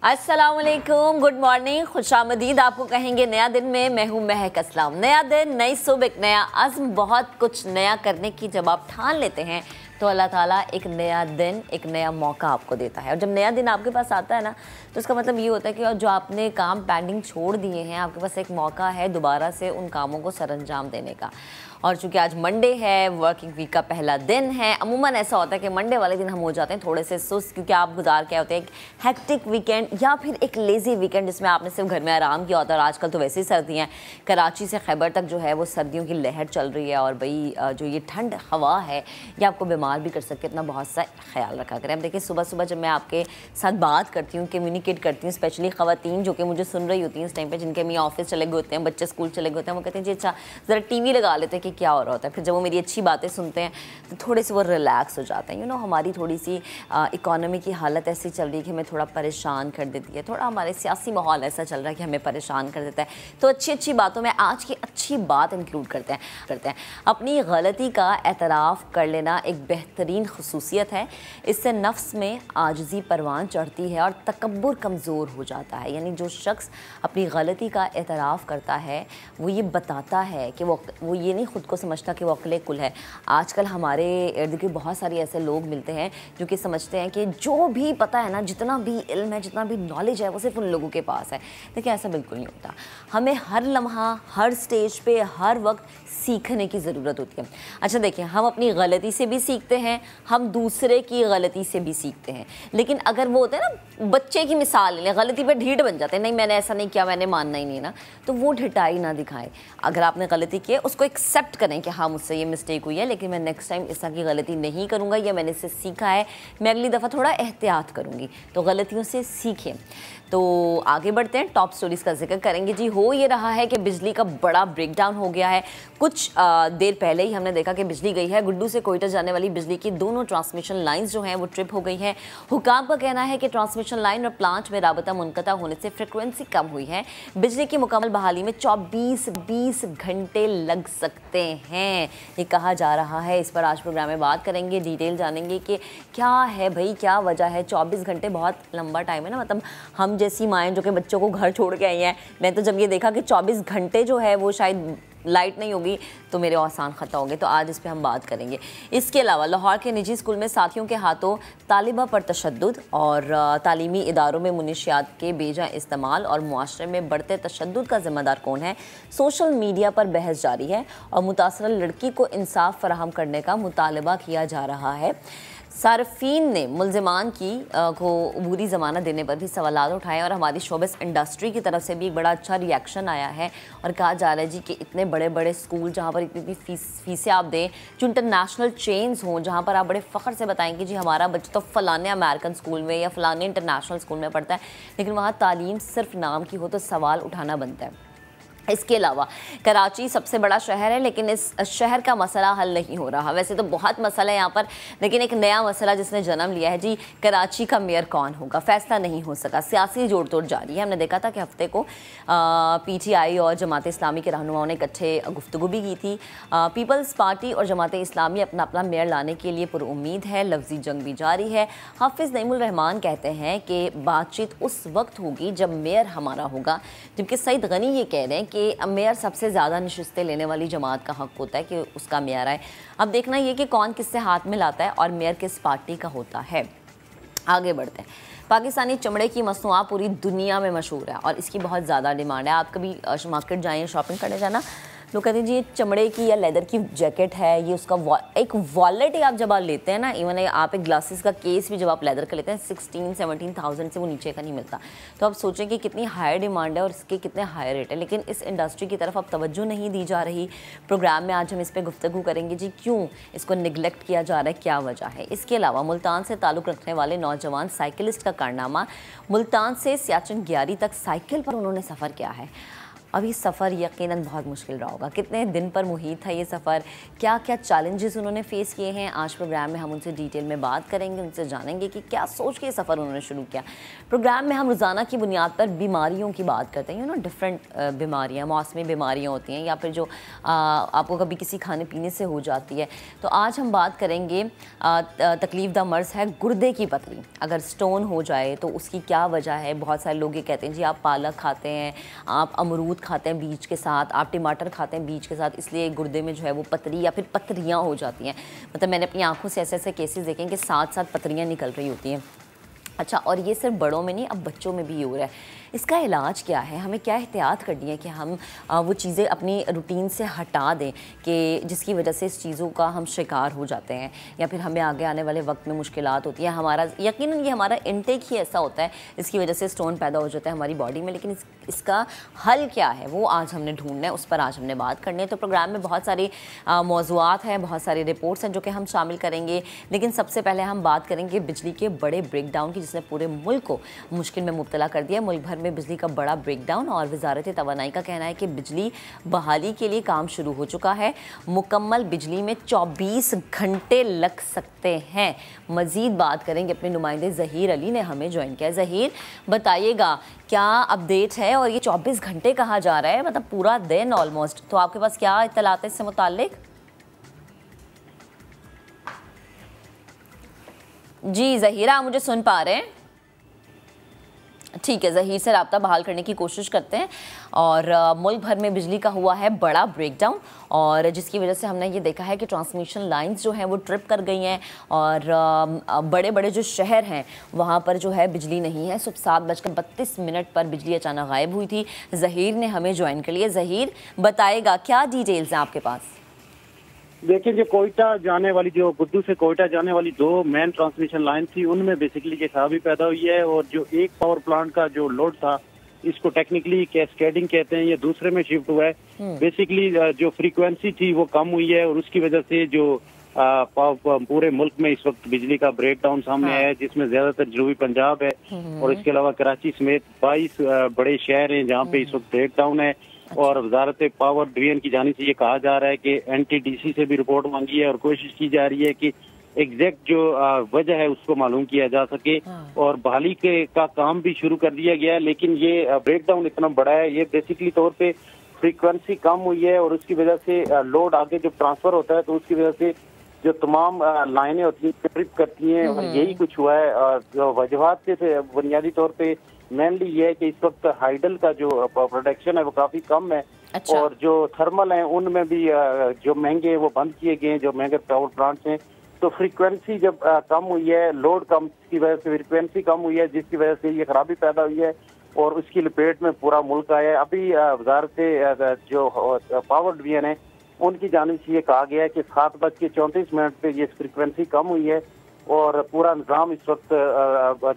अस्सलाम वालेकुम, good morning, खुशामदीद आपको कहेंगे नया दिन में। मैं हूँ महक असलम। नया दिन, नई सुबह, एक नया अज़्म, बहुत कुछ नया करने की जब आप ठान लेते हैं तो अल्लाह ताला एक नया दिन, एक नया मौका आपको देता है। और जब नया दिन आपके पास आता है ना, तो इसका मतलब ये होता है कि जो आपने काम पेंडिंग छोड़ दिए हैं, आपके पास एक मौका है दोबारा से उन कामों को सरअंजाम देने का। और चूँकि आज मंडे है, वर्किंग वीक का पहला दिन है, अमूमन ऐसा होता है कि मंडे वाले दिन हम हो जाते हैं थोड़े से सुस्त, क्योंकि आप गुजार क्या होते हैं एक हेक्टिक वीकेंड या फिर एक लेज़ी वीकेंड जिसमें आपने सिर्फ घर में आराम किया होता है। और आजकल तो वैसे ही सर्दियाँ हैं, कराची से खैबर तक जो है वो सर्दियों की लहर चल रही है। और भाई जो ये ठंड हवा है ये आपको बीमार भी कर सकते, इतना बहुत सा ख्याल रखा करें। अब देखिए सुबह सुबह जब मैं आपके साथ बात करती हूँ, कम्युनिकेट करती हूँ, स्पेशली ख़वातीन जो कि मुझे सुन रही होती हैं इस टाइम पे, जिनके मैं ऑफिस चले गए होते हैं, बच्चे स्कूल चले गए होते हैं, वो कहते हैं जी अच्छा ज़रा टीवी लगा लेते हैं कि क्या हो रहा होता है। फिर जब वो मेरी अच्छी बातें सुनते हैं तो थोड़े से वो रिलैक्स हो जाते हैं। हमारी थोड़ी सी इकोनॉमी की हालत ऐसी चल रही है कि हमें थोड़ा परेशान कर देती है, थोड़ा हमारे सियासी माहौल ऐसा चल रहा है कि हमें परेशान कर देता है। तो अच्छी अच्छी बातों में आज की अच्छी बात इंक्लूड करते हैं। अपनी गलती का एतराफ़ कर लेना एक बेहतरीन खसूसियत है। इससे नफ्स में आजिज़ी परवान चढ़ती है और तकब्बुर कमज़ोर हो जाता है। यानी जो शख्स अपनी गलती का एतराफ़ करता है वो ये बताता है कि वो ये नहीं खुद को समझता कि वो अक्ले कुल है। आजकल हमारे इर्द गिर्द बहुत सारे ऐसे लोग मिलते हैं जो कि समझते हैं कि जो भी पता है ना, जितना भी इल्म है, जितना भी नॉलेज है, वो सिर्फ उन लोगों के पास है। देखिए ऐसा बिल्कुल नहीं होता। हमें हर लम्हा, हर स्टेज पे, हर वक्त सीखने की ज़रूरत होती है। अच्छा देखिए, हम अपनी गलती से भी सीखते हैं, हम दूसरे की गलती से भी सीखते हैं। लेकिन अगर वो होता है ना, बच्चे की मिसाल ले, गलती पे ढीठ बन जाते हैं, नहीं मैंने ऐसा नहीं किया, मैंने मानना ही नहीं ना, तो वो ढिठाई ना दिखाएं। अगर आपने गलती की है उसको एक्सेप्ट करें कि हाँ मुझसे ये मिस्टेक हुई है, लेकिन मैं नेक्स्ट टाइम इस तरह की गलती नहीं करूँगा, या मैंने इससे सीखा है, मैं अगली दफ़ा थोड़ा एहतियात करूँगी। तो गलतियों से सीखें। तो आगे बढ़ते हैं, टॉप स्टोरीज़ का जिक्र करेंगे जी। हो ये रहा है कि बिजली का बड़ा ब्रेकडाउन हो गया है। कुछ देर पहले ही हमने देखा कि बिजली गई है। गुड्डू से कोयटा जाने वाली बिजली की दोनों ट्रांसमिशन लाइंस जो हैं वो ट्रिप हो गई हैं। हुकाम का कहना है कि ट्रांसमिशन लाइन और प्लांट में राबता मुनक़ता होने से फ्रिक्वेंसी कम हुई है। बिजली की मुकम्मल बहाली में 24-20 घंटे लग सकते हैं, ये कहा जा रहा है। इस पर आज प्रोग्राम में बात करेंगे, डिटेल जानेंगे कि क्या है भाई, क्या वजह है। 24 घंटे बहुत लंबा टाइम है ना। मतलब हम जैसी माएँ जो कि बच्चों को घर छोड़ के आई हैं, मैं तो जब ये देखा कि 24 घंटे जो है वो शायद लाइट नहीं होगी तो मेरे आसान ख़ता होंगे, तो आज इस पे हम बात करेंगे। इसके अलावा लाहौर के निजी स्कूल में साथियों के हाथों तालिबा पर तशद्दुद और तालीमी इदारों में मुनशियात के बेजा इस्तेमाल और मुआशरे में बढ़ते तशद्दुद का ज़िम्मेदार कौन है। सोशल मीडिया पर बहस जारी है और मुतासरा लड़की को इंसाफ फराहम करने का मुतालबा किया जा रहा है। सार्फिन ने मुल्ज़िमान को अबूरी ज़मानत देने पर भी सवालात उठाए और हमारी शोबिस इंडस्ट्री की तरफ से भी एक बड़ा अच्छा रिएक्शन आया है। और कहा जा रहा है जी कि इतने बड़े बड़े स्कूल जहाँ पर इतनी फीसें आप दें, जो इंटरनेशनल चेन्स हों, जहाँ पर आप बड़े फ़ख्र से बताएंगे जी हमारा बच्चा तो फ़लाने अमेरिकन स्कूल में या फ़लाने इंटरनेशनल स्कूल में पढ़ता है, लेकिन वहाँ तालीम सिर्फ नाम की हो, तो सवाल उठाना बनता है। इसके अलावा कराची सबसे बड़ा शहर है, लेकिन इस शहर का मसला हल नहीं हो रहा। वैसे तो बहुत मसला है यहाँ पर, लेकिन एक नया मसला जिसने जन्म लिया है जी, कराची का मेयर कौन होगा, फैसला नहीं हो सका। सियासी जोड़ तोड़ जारी है। हमने देखा था कि हफ्ते को PTI और जमात इस्लामी के रहनुमाओं ने इकट्ठे गुफ्तगू भी की थी। पीपल्स पार्टी और जमात इस्लामी अपना अपना मेयर लाने के लिए पुरुम्मीद है। लफ्जी जंग भी जारी है। हाफिज़ नईमुल रहमान कहते हैं कि बातचीत उस वक्त होगी जब मेयर हमारा होगा, जबकि सईद गनी ये कह रहे हैं कि मेयर सबसे ज़्यादा नशिस्तें लेने वाली जमात का हक होता है कि उसका मेयर आए। अब देखना ये कि कौन किससे हाथ मिलाता है और मेयर किस पार्टी का होता है। आगे बढ़ते हैं। पाकिस्तानी चमड़े की मसनूआत पूरी दुनिया में मशहूर है और इसकी बहुत ज़्यादा डिमांड है। आप कभी मार्केट जाएँ, शॉपिंग करने जाना, लोग कहते हैं जी ये चमड़े की या लेदर की जैकेट है, ये उसका एक वॉलेट ही आप जब आप लेते हैं ना, इवन आप एक ग्लासेस का केस भी जब आप लेदर का लेते हैं 16-17,000 से वो नीचे का नहीं मिलता। तो आप सोचें कि कितनी हाई डिमांड है और इसके कितने हाई रेट है, लेकिन इस इंडस्ट्री की तरफ अब तवज्जो नहीं दी जा रही। प्रोग्राम में आज हम इस पर गुफ्तगू करेंगे जी, क्यों इसको निगलेक्ट किया जा रहा है, क्या वजह है। इसके अलावा मुल्तान से ताल्लुक़ रखने वाले नौजवान साइकिलिस्ट का कारनामा, मुल्तान से सियाचिन ग्यारी तक साइकिल पर उन्होंने सफ़र किया है। अब ये सफ़र यकीनन बहुत मुश्किल रहा होगा। कितने दिन पर मुहित था ये सफ़र, क्या क्या चैलेंजेस उन्होंने फेस किए हैं, आज प्रोग्राम में हम उनसे डिटेल में बात करेंगे, उनसे जानेंगे कि क्या सोच के ये सफ़र उन्होंने शुरू किया। प्रोग्राम में हम रोज़ाना की बुनियाद पर बीमारियों की बात करते हैं, डिफरेंट बीमारियाँ, मौसमी बीमारियाँ होती हैं या फिर जो आपको कभी किसी खाने पीने से हो जाती है। तो आज हम बात करेंगे तकलीफ दा मर्ज़ है गुर्दे की पथरी। अगर स्टोन हो जाए तो उसकी क्या वजह है। बहुत सारे लोग ये कहते हैं जी आप पालक खाते हैं, आप अमरूद खाते हैं बीज के साथ, आप टमाटर खाते हैं बीज के साथ, इसलिए गुर्दे में जो है वो पथरी या फिर पथरियाँ हो जाती हैं। मतलब मैंने अपनी आंखों से ऐसे ऐसे केसेस देखे हैं कि साथ साथ पथरियाँ निकल रही होती हैं। अच्छा, और ये सिर्फ बड़ों में नहीं, अब बच्चों में भी ये हो रहा है। इसका इलाज क्या है, हमें क्या एहतियात करनी है कि हम वो चीज़ें अपनी रूटीन से हटा दें कि जिसकी वजह से इस चीज़ों का हम शिकार हो जाते हैं या फिर हमें आगे आने वाले वक्त में मुश्किलात होती हैं। हमारा यकीनन ये हमारा इंटेक ही ऐसा होता है, इसकी वजह से स्टोन पैदा हो जाता है हमारी बॉडी में। लेकिन इसका हल क्या है वो आज हमने ढूंढना है, उस पर आज हमने बात करनी है। तो प्रोग्राम में बहुत सारी मौज़ूआत हैं, बहुत सारी रिपोर्ट्स हैं जो कि हम शामिल करेंगे। लेकिन सबसे पहले हम बात करेंगे बिजली के बड़े ब्रेकडाउन की, जिसने पूरे मुल्क को मुश्किल में मुब्तला कर दिया। मुल्क भर में बिजली का बड़ा ब्रेकडाउन और वजारत तवानाई का कहना है कि बिजली बहाली के लिए काम शुरू हो चुका है। मुकम्मल बिजली में 24 घंटे लग सकते हैं। मजीद बात करेंगे, अपने नुमाइंदे ज़हीर अली ने हमें ज्वाइन किया। ज़हीर, बताइएगा क्या अपडेट है और ये 24 घंटे कहा जा रहा है, मतलब पूरा दिन ऑलमोस्ट, तो आपके पास क्या इत्तलात है इससे मुताल्लिक? जी ज़हीरा, मुझे सुन पा रहे हैं? ठीक है, ज़हीर से रब्ता बहाल करने की कोशिश करते हैं। और मुल्क भर में बिजली का हुआ है बड़ा ब्रेकडाउन और जिसकी वजह से हमने ये देखा है कि ट्रांसमिशन लाइंस जो हैं वो ट्रिप कर गई हैं और बड़े बड़े जो शहर हैं वहाँ पर जो है बिजली नहीं है। सुबह 7:32 पर बिजली अचानक गायब हुई थी। ज़हीर ने हमें ज्वाइन कर लिया। ज़हीर, बताएगा क्या डिटेल्स हैं आपके पास? देखिए, जो कोयटा जाने वाली, जो गुड्डू से कोयटा जाने वाली 2 मेन ट्रांसमिशन लाइन थी, उनमें बेसिकली ये खराबी पैदा हुई है। और जो एक पावर प्लांट का जो लोड था, इसको टेक्निकली कैस्केडिंग कहते हैं, ये दूसरे में शिफ्ट हुआ है। बेसिकली जो फ्रीक्वेंसी थी वो कम हुई है और उसकी वजह से जो पूरे मुल्क में इस वक्त बिजली का ब्रेकडाउन सामने आया है, जिसमें ज्यादातर जनूबी पंजाब है और इसके अलावा कराची समेत 22 बड़े शहर हैं जहाँ पे इस वक्त ब्रेकडाउन है। और वजारत पावर डिवीजन की जानिब से ये कहा जा रहा है कि NTDC से भी रिपोर्ट मांगी है और कोशिश की जा रही है कि एग्जैक्ट जो वजह है उसको मालूम किया जा सके। और बहाली का काम भी शुरू कर दिया गया है, लेकिन ये ब्रेकडाउन इतना बड़ा है, ये बेसिकली तौर पे फ्रीक्वेंसी कम हुई है और उसकी वजह से लोड आगे जब ट्रांसफर होता है तो उसकी वजह से जो तमाम लाइनें होती हैं ट्रिप करती हैं और यही कुछ हुआ है। और जो वजूहात से बुनियादी तौर पे मेनली ये है कि इस वक्त हाइडल का जो प्रोडक्शन है वो काफी कम है। अच्छा। और जो थर्मल हैं उनमें भी जो महंगे वो बंद किए गए हैं, जो महंगे पावर प्लांट्स हैं। तो फ्रीक्वेंसी जब कम हुई है, लोड कम की वजह से फ्रीक्वेंसी कम हुई है, जिसकी वजह से ये खराबी पैदा हुई है और उसकी लपेट में पूरा मुल्क आया है। अभी वजारत जो पावर डिवीजन है उनकी जानिब से ये कहा गया है कि 7:34 पे ये फ्रीक्वेंसी कम हुई है और पूरा निज़ाम इस वक्त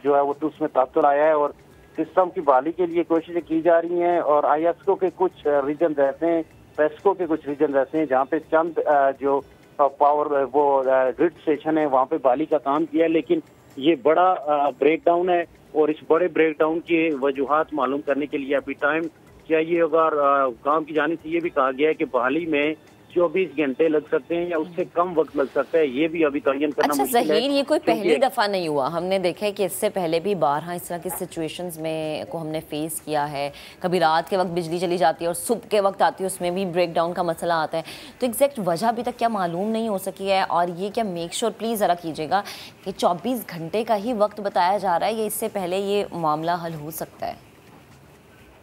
जो है वो उसमें तातुल आया है और सिस्टम की बहाली के लिए कोशिशें की जा रही हैं। और ISO के कुछ रीजन ऐसे हैं, पेस्को के कुछ रीजन ऐसे हैं जहाँ पे चंद जो पावर वो ग्रिड स्टेशन है वहाँ पे बहाली का काम किया है। लेकिन ये बड़ा ब्रेकडाउन है और इस बड़े ब्रेकडाउन की वजूहात मालूम करने के लिए अभी टाइम चाहिए होगा। और काम की जानिब से ये भी कहा गया है कि बहाली में 24 घंटे लग सकते हैं या उससे कम वक्त लग सकता है, ये भी अभी तयन करना मुश्किल है। ज़हीर, ये कोई पहली दफ़ा नहीं हुआ, हमने देखा है कि इससे पहले भी 12 इस तरह की सिचुएशंस में को हमने फेस किया है। कभी रात के वक्त बिजली चली जाती है और सुबह के वक्त आती है, उसमें भी ब्रेकडाउन का मसला आता है। तो एग्जैक्ट वजह अभी तक क्या मालूम नहीं हो सकी है। और ये क्या मेक श्योर प्लीज़ ज़रा कीजिएगा कि 24 घंटे का ही वक्त बताया जा रहा है या इससे पहले ये मामला हल हो सकता है?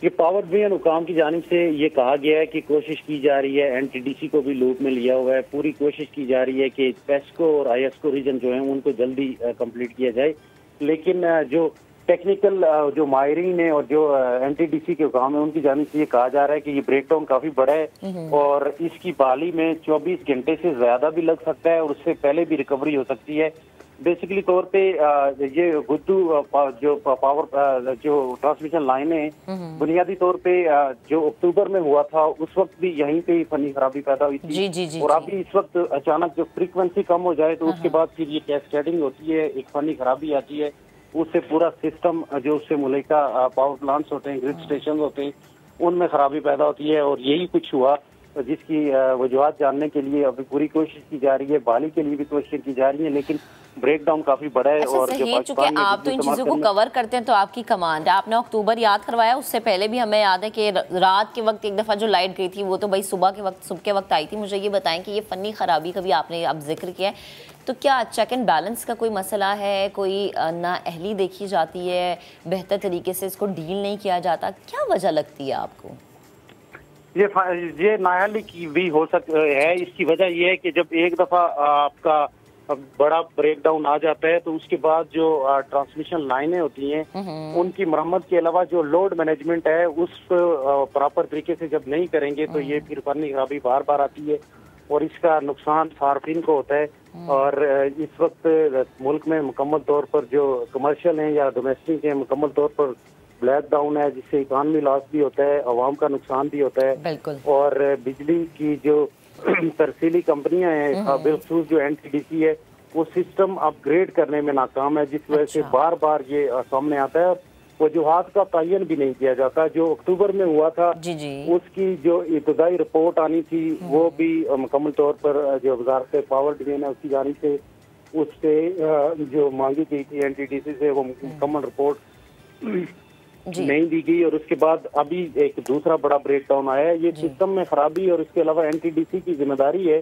ये पावर डिवीजन हुकाम की जानिब से ये कहा गया है कि कोशिश की जा रही है, NTDC को भी लूप में लिया हुआ है, पूरी कोशिश की जा रही है कि पेस्को और ISO रीजन जो है उनको जल्दी कंप्लीट किया जाए। लेकिन जो टेक्निकल जो माहिरीन है और जो NTDC के हुकाम है उनकी जानिब से ये कहा जा रहा है कि ये ब्रेकडाउन काफी बड़ा है और इसकी बहाली में 24 घंटे से ज्यादा भी लग सकता है और उससे पहले भी रिकवरी हो सकती है। बेसिकली तौर पे ये गुड्डू जो पावर जो ट्रांसमिशन लाइन है बुनियादी तौर पे जो अक्टूबर में हुआ था उस वक्त भी यहीं पे फनी खराबी पैदा हुई थी। जी, और अभी इस वक्त अचानक जो फ्रीक्वेंसी कम हो जाए तो उसके बाद फिर ये कैस्केडिंग होती है, एक फनी खराबी आती है, उससे पूरा सिस्टम जो उससे मुल्का पावर प्लांट्स होते हैं, ग्रिड स्टेशन होते हैं, उनमें खराबी पैदा होती है। और यही कुछ हुआ, जिसकी वजूहत जानने के लिए अभी पूरी कोशिश की जा रही है, बहाली के लिए भी कोशिश की जा रही है, लेकिन ब्रेकडाउन काफी बड़ा है। अच्छा, और सही, चूंकि आप तो इन चीज़ों को कवर करते हैं तो आपकी कमांड है। आपने अक्टूबर याद करवाया, उससे पहले भी हमें याद है कि रात के वक्त एक दफ़ा जो लाइट गई थी वो तो भाई सुबह के वक्त आई थी। मुझे ये बताएं कि ये फ़नी ख़राबी कभी आपने अब जिक्र किया है, तो क्या चेक एंड बैलेंस का कोई मसला है, कोई नाअहली देखी जाती है, बेहतर तरीके से इसको डील नहीं किया जाता, क्या वजह लगती है आपको? ये नाअहली की भी हो सकता है। इसकी वजह यह है कि जब एक दफ़ा आपका बड़ा ब्रेकडाउन आ जाता है तो उसके बाद जो ट्रांसमिशन लाइनें होती हैं उनकी मरम्मत के अलावा जो लोड मैनेजमेंट है उस प्रॉपर तरीके से जब नहीं करेंगे तो ये फिर फनी खराबी बार बार आती है और इसका नुकसान सार्फिन को होता है। और इस वक्त मुल्क में मुकम्मल तौर पर जो कमर्शियल हैं या डोमेस्टिक हैं, मुकम्मल तौर पर ब्लैक डाउन है, जिससे इकॉनमी लॉस भी होता है, आवाम का नुकसान भी होता है। बिल्कुल। और बिजली की जो तरसीली कंपनियां हैं, बिलखसूस जो एनटीडीसी है, वो सिस्टम अपग्रेड करने में नाकाम है, जिस वजह से बार बार ये सामने आता है। वजूहात का तयन भी नहीं किया जाता। जो अक्टूबर में हुआ था जी जी, उसकी जो इब्तदाई रिपोर्ट आनी थी वो भी मुकम्मल तौर पर जो वजारत पावर डिवीजन है उसकी जानिब से उससे जो मांगी गई थी एनटीडीसी से वो मुकम्मल रिपोर्ट नहीं दी गई। और उसके बाद अभी एक दूसरा बड़ा ब्रेकडाउन आया है। ये सिस्टम में खराबी और इसके अलावा एनटीडीसी की जिम्मेदारी है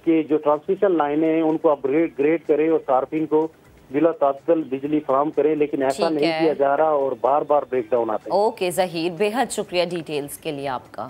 कि जो ट्रांसमिशन लाइनें हैं उनको अपग्रेड करे और सार्फिन को बिला तात्काल बिजली फराहम करे, लेकिन ऐसा नहीं किया जा रहा और बार बार ब्रेकडाउन आते हैं। ओके ज़हीर, बेहद शुक्रिया डिटेल्स के लिए आपका।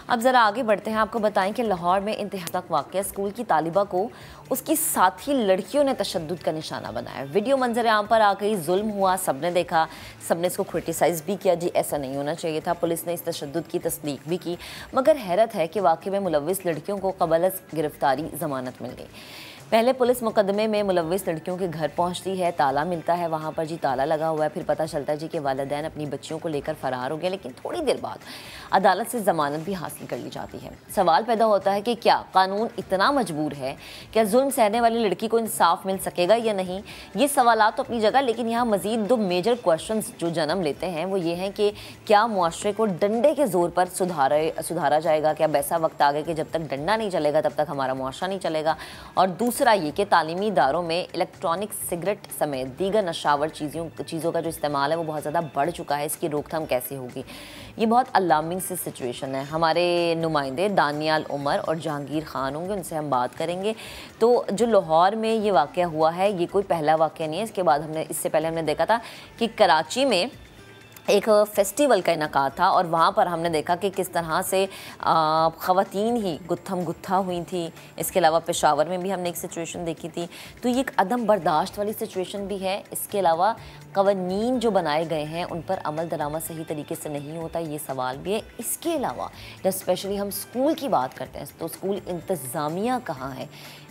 अब ज़रा आगे बढ़ते हैं, आपको बताएं कि लाहौर में इंतहाक वाक़या, स्कूल की तालिबा को उसकी साथी लड़कियों ने तशद्दुद का निशाना बनाया। वीडियो मंजर आम पर आ गई, जुल्म हुआ, सबने देखा, सबने इसको क्रिटिसाइज़ भी किया, जी ऐसा नहीं होना चाहिए था। पुलिस ने इस तशद्दुद की तस्दीक भी की, मगर हैरत है कि वाक़े में मुलव्विस लड़कियों को क़बल गिरफ्तारी ज़मानत मिल गई। पहले पुलिस मुकदमे में मुलव्विस लड़कियों के घर पहुंचती है, ताला मिलता है, वहां पर जी ताला लगा हुआ है। फिर पता चलता है जी कि वालिदैन अपनी बच्चियों को लेकर फरार हो गए, लेकिन थोड़ी देर बाद अदालत से ज़मानत भी हासिल कर ली जाती है। सवाल पैदा होता है कि क्या कानून इतना मजबूर है, क्या जुल्म सहने वाली लड़की को इंसाफ मिल सकेगा या नहीं? ये सवालात तो अपनी जगह, लेकिन यहाँ मजीद दो मेजर क्वेश्चन जो जन्म लेते हैं वो ये हैं कि क्या मुआशरे को डंडे के ज़ोर पर सुधारा जाएगा? क्या ऐसा वक्त आ गया कि जब तक डंडा नहीं चलेगा तब तक हमारा मुआशरा नहीं चलेगा? और दूसरा ये कि तालीमी इदारों में इलेक्ट्रॉनिक सिगरेट समेत दीगर नशावर चीज़ों का जो इस्तेमाल है वो बहुत ज़्यादा बढ़ चुका है, इसकी रोकथाम कैसे होगी? ये बहुत अलार्मिंग सी सिचुएशन है। हमारे नुमाइंदे दानियाल उमर और जहांगीर खान होंगे, उनसे हम बात करेंगे। तो जो लाहौर में ये वाक़या हुआ है ये कोई पहला वाक़या नहीं है। इससे पहले हमने देखा था कि कराची में एक फेस्टिवल का इनकाद था और वहाँ पर हमने देखा कि किस तरह से ख़वातीन ही गुत्थम गुत्था हुई थी। इसके अलावा पेशावर में भी हमने एक सिचुएशन देखी थी। तो ये एक अदम बर्दाश्त वाली सिचुएशन भी है। इसके अलावा कवानीन जो बनाए गए हैं उन पर अमल दरामद सही तरीके से नहीं होता, ये सवाल भी है। इसके अलावा जब स्पेशली हम स्कूल की बात करते हैं तो स्कूल इंतज़ामिया कहाँ है,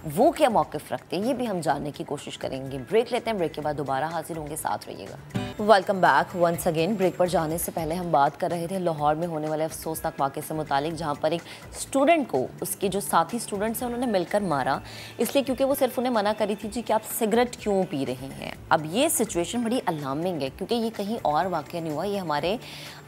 वो क्या मौक़िफ़ रखते हैं, ये भी हम जानने की कोशिश करेंगे। ब्रेक लेते हैं, ब्रेक के बाद दोबारा हाजिर होंगे, साथ रहिएगा। Welcome back once again. Break पर जाने से पहले हम बात कर रहे थे लाहौर में होने वाले अफसोसनाक वाक़े से मुतालिक, जहाँ पर एक स्टूडेंट को उसके जो साथी स्टूडेंट्स हैं उन्होंने मिलकर मारा, इसलिए क्योंकि वो सिर्फ उन्हें मना करी थी जी कि आप सिगरेट क्यों पी रही हैं। अब ये सिचुएशन बड़ी अलार्मिंग है क्योंकि ये कहीं और वाक़या नहीं हुआ, ये हमारे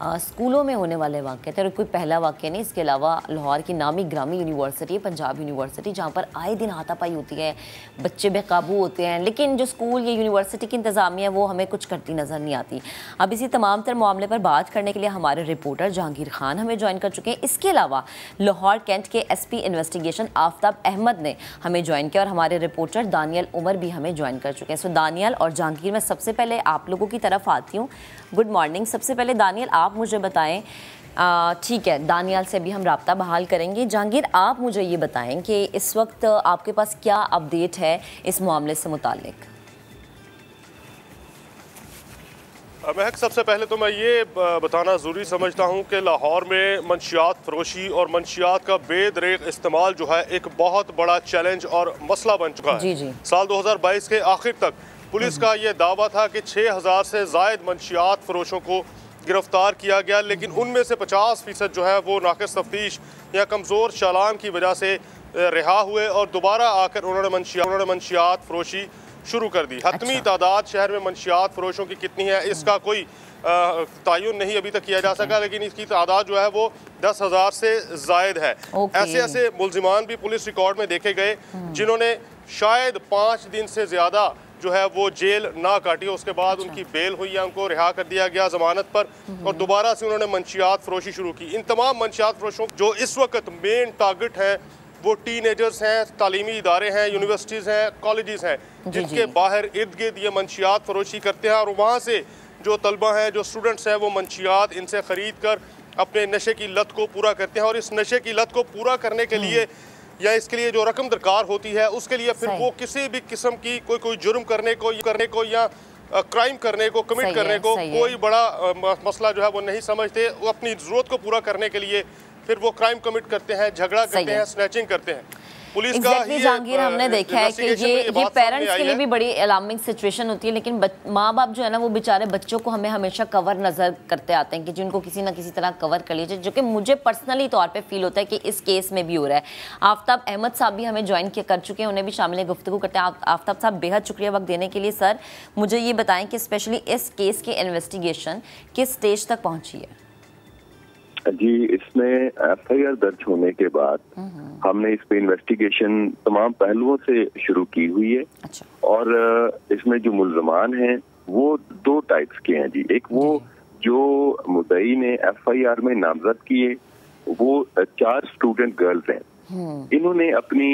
स्कूलों में होने वाले वाक़े थे और कोई पहला वाक़या नहीं। इसके अलावा लाहौर की नामी ग्रामी यूनिवर्सिटी, पंजाब यूनिवर्सिटी, जहाँ पर आए दिन हाथापाई होती है, बच्चे बेकाबू होते हैं, लेकिन जो स्कूल या यूनिवर्सिटी की इंतज़ामिया वो हमें कुछ करती नज़र नहीं आती। अब इसी तमाम तर मामले पर बात करने के लिए हमारे रिपोर्टर जहांगीर खान हमें ज्वाइन कर चुके हैं। इसके अलावा लाहौर कैंट के एसपी इन्वेस्टिगेशन आफ्ताब अहमद ने हमें ज्वाइन किया और हमारे रिपोर्टर दानियल उमर भी हमें ज्वाइन कर चुके हैं। सो दानियल और जहांगीर, मैं सबसे पहले आप लोगों की तरफ आती हूँ। Good morning. सबसे पहले दानियल आप मुझे बताएं, ठीक है, दानियाल से भी हम राब्ता बहाल करेंगे। जहांगीर आप मुझे ये बताएं कि इस वक्त आपके पास क्या अपडेट है इस मामले से मुतालिक? महक, सबसे पहले तो मैं ये बताना ज़रूरी समझता हूँ कि लाहौर में मंशियात फरोशी और मंशियात का बेदरेक इस्तेमाल जो है एक बहुत बड़ा चैलेंज और मसला बन चुका है। जी। साल 2022 के आखिर तक पुलिस का ये दावा था कि 6000 से ज़ायद मंशियात फरोशों को गिरफ्तार किया गया, लेकिन उनमें से 50% जो है वो नाक़िस तफ्तीश या कमज़ोर चालान की वजह से रिहा हुए और दोबारा आकर उन्होंने मंशियात फरोशी शुरू कर दी। हतमी तादाद शहर में मंशियात फरोशों की कितनी है इसका कोई तयन नहीं अभी तक किया जा सका, लेकिन इसकी तादाद जो है वो 10,000 से जायद है। ऐसे ऐसे मुल्जिमान भी पुलिस रिकॉर्ड में देखे गए जिन्होंने शायद 5 दिन से ज़्यादा जो है वो जेल ना काटी, उसके बाद उनकी बेल हुई या उनको रिहा कर दिया गया ज़मानत पर, और दोबारा से उन्होंने मंशियात फरोशी शुरू की। इन तमाम मंशियात फरोशों जो इस वक्त मेन टारगेट हैं वो टीनेजर्स हैं, तालीमी इदारे हैं, यूनिवर्सिटीज़ हैं, कॉलेजेस हैं, जिनके बाहर इर्द गिर्द ये मंशियात फरोशी करते हैं, और वहाँ से जो तलबा हैं, जो स्टूडेंट्स हैं, वो मंशियात इनसे ख़रीद कर अपने नशे की लत को पूरा करते हैं। और इस नशे की लत को पूरा करने के लिए या इसके लिए जो रकम दरकार होती है उसके लिए फिर वो किसी भी किस्म की कोई जुर्म करने को या क्राइम करने को, कमिट करने को कोई बड़ा मसला जो है वो नहीं समझते। वो अपनी ज़रूरत को पूरा करने के लिए फिर वो क्राइम कमिट करते हैं, झगड़ा करते हैं, स्नैचिंग करते हैं। पुलिस का जहांगीर हमने देखा है कि ये पेरेंट्स के लिए भी बड़ी अलार्मिंग सिचुएशन होती है, लेकिन माँ बाप जो है ना वो बेचारे बच्चों को हमें हमेशा कवर नजर करते आते हैं कि जिनको किसी ना किसी तरह कवर कर लीजिए, जो कि मुझे पर्सनली तौर पे फील होता है कि इस केस में भी हो रहा है। आफ्ताब अहमद साहब भी हमें ज्वाइन कर चुके हैं, उन्हें भी शामिल गुफ्तगू करते हैं। आफ्ताब साहब बेहद शुक्रिया वक्त देने के लिए। सर मुझे ये बताएं कि स्पेशली इस केस की इन्वेस्टिगेशन किस स्टेज तक पहुंची है? जी, इसमें FIR दर्ज होने के बाद हमने इस पे इन्वेस्टिगेशन तमाम पहलुओं से शुरू की हुई है। अच्छा। और इसमें जो मुल्ज़मान हैं वो 2 टाइप्स के हैं जी। एक वो जो मुद्दई ने FIR में नामजद किए, वो 4 स्टूडेंट गर्ल्स हैं। इन्होंने अपनी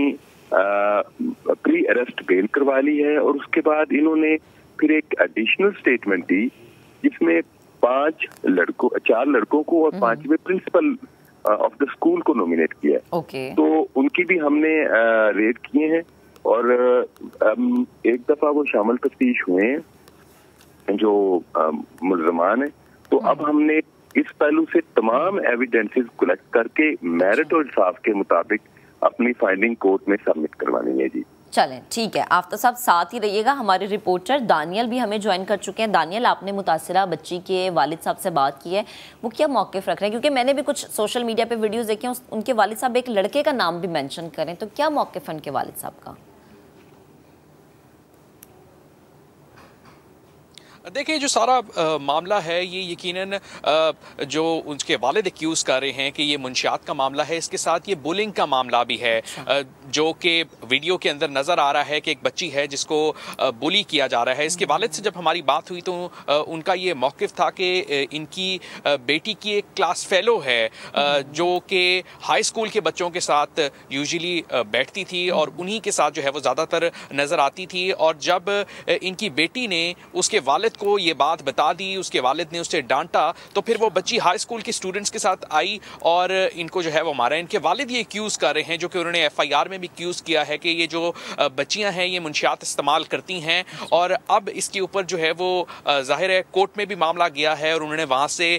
प्री अरेस्ट बेल करवा ली है, और उसके बाद इन्होंने फिर एक एडिशनल स्टेटमेंट दी जिसमें 4 लड़कों को और 5वें प्रिंसिपल ऑफ द स्कूल को नॉमिनेट किया है। तो उनकी भी हमने रेड किए हैं, और एक दफा वो शामिल तफ्तीश हुए हैं जो मुल्ज़मान है। तो अब हमने इस पहलू से तमाम एविडेंसेस कलेक्ट करके मेरिट और इंसाफ के मुताबिक अपनी फाइंडिंग कोर्ट में सबमिट करवानी है जी। चलें ठीक है, आफ्ताब साहब साथ ही रहिएगा। हमारे रिपोर्टर दानियल भी हमें ज्वाइन कर चुके हैं। दानियल, आपने मुतासिरा बच्ची के वालिद साहब से बात की है, वो क्या मौक़िफ़ रख रहे हैं? क्योंकि मैंने भी कुछ सोशल मीडिया पे वीडियोस देखे हैं, उनके वालिद साहब एक लड़के का नाम भी मेंशन करें, तो क्या मौक़िफ़ है उनके वालिद साहब का? देखिए, जो सारा मामला है ये यकीनन जो उसके वालिद एक्यूज़ कर रहे हैं कि ये मुंशियात का मामला है, इसके साथ ये बुलिंग का मामला भी है। जो कि वीडियो के अंदर नज़र आ रहा है कि एक बच्ची है जिसको बुली किया जा रहा है। इसके वालिद से जब हमारी बात हुई तो उनका ये मौक़िफ़ था कि इनकी बेटी की एक क्लास फेलो है जो कि हाई स्कूल के बच्चों के साथ यूजुअली बैठती थी और उन्हीं के साथ जो है वो ज़्यादातर नज़र आती थी। और जब इनकी बेटी ने उसके वालिद को ये बात बता दी, उसके वालिद ने उसे डांटा, तो फिर वो बच्ची हाई स्कूल के स्टूडेंट्स के साथ आई और इनको जो है वो मारा। इनके वालिद ये एक्यूज़ कर रहे हैं, जो कि उन्होंने FIR में भी एक्यूज़ किया है कि ये जो बच्चियां हैं ये मुंशियात इस्तेमाल करती हैं। और अब इसके ऊपर जो है वो जाहिर है कोर्ट में भी मामला गया है और उन्होंने वहाँ से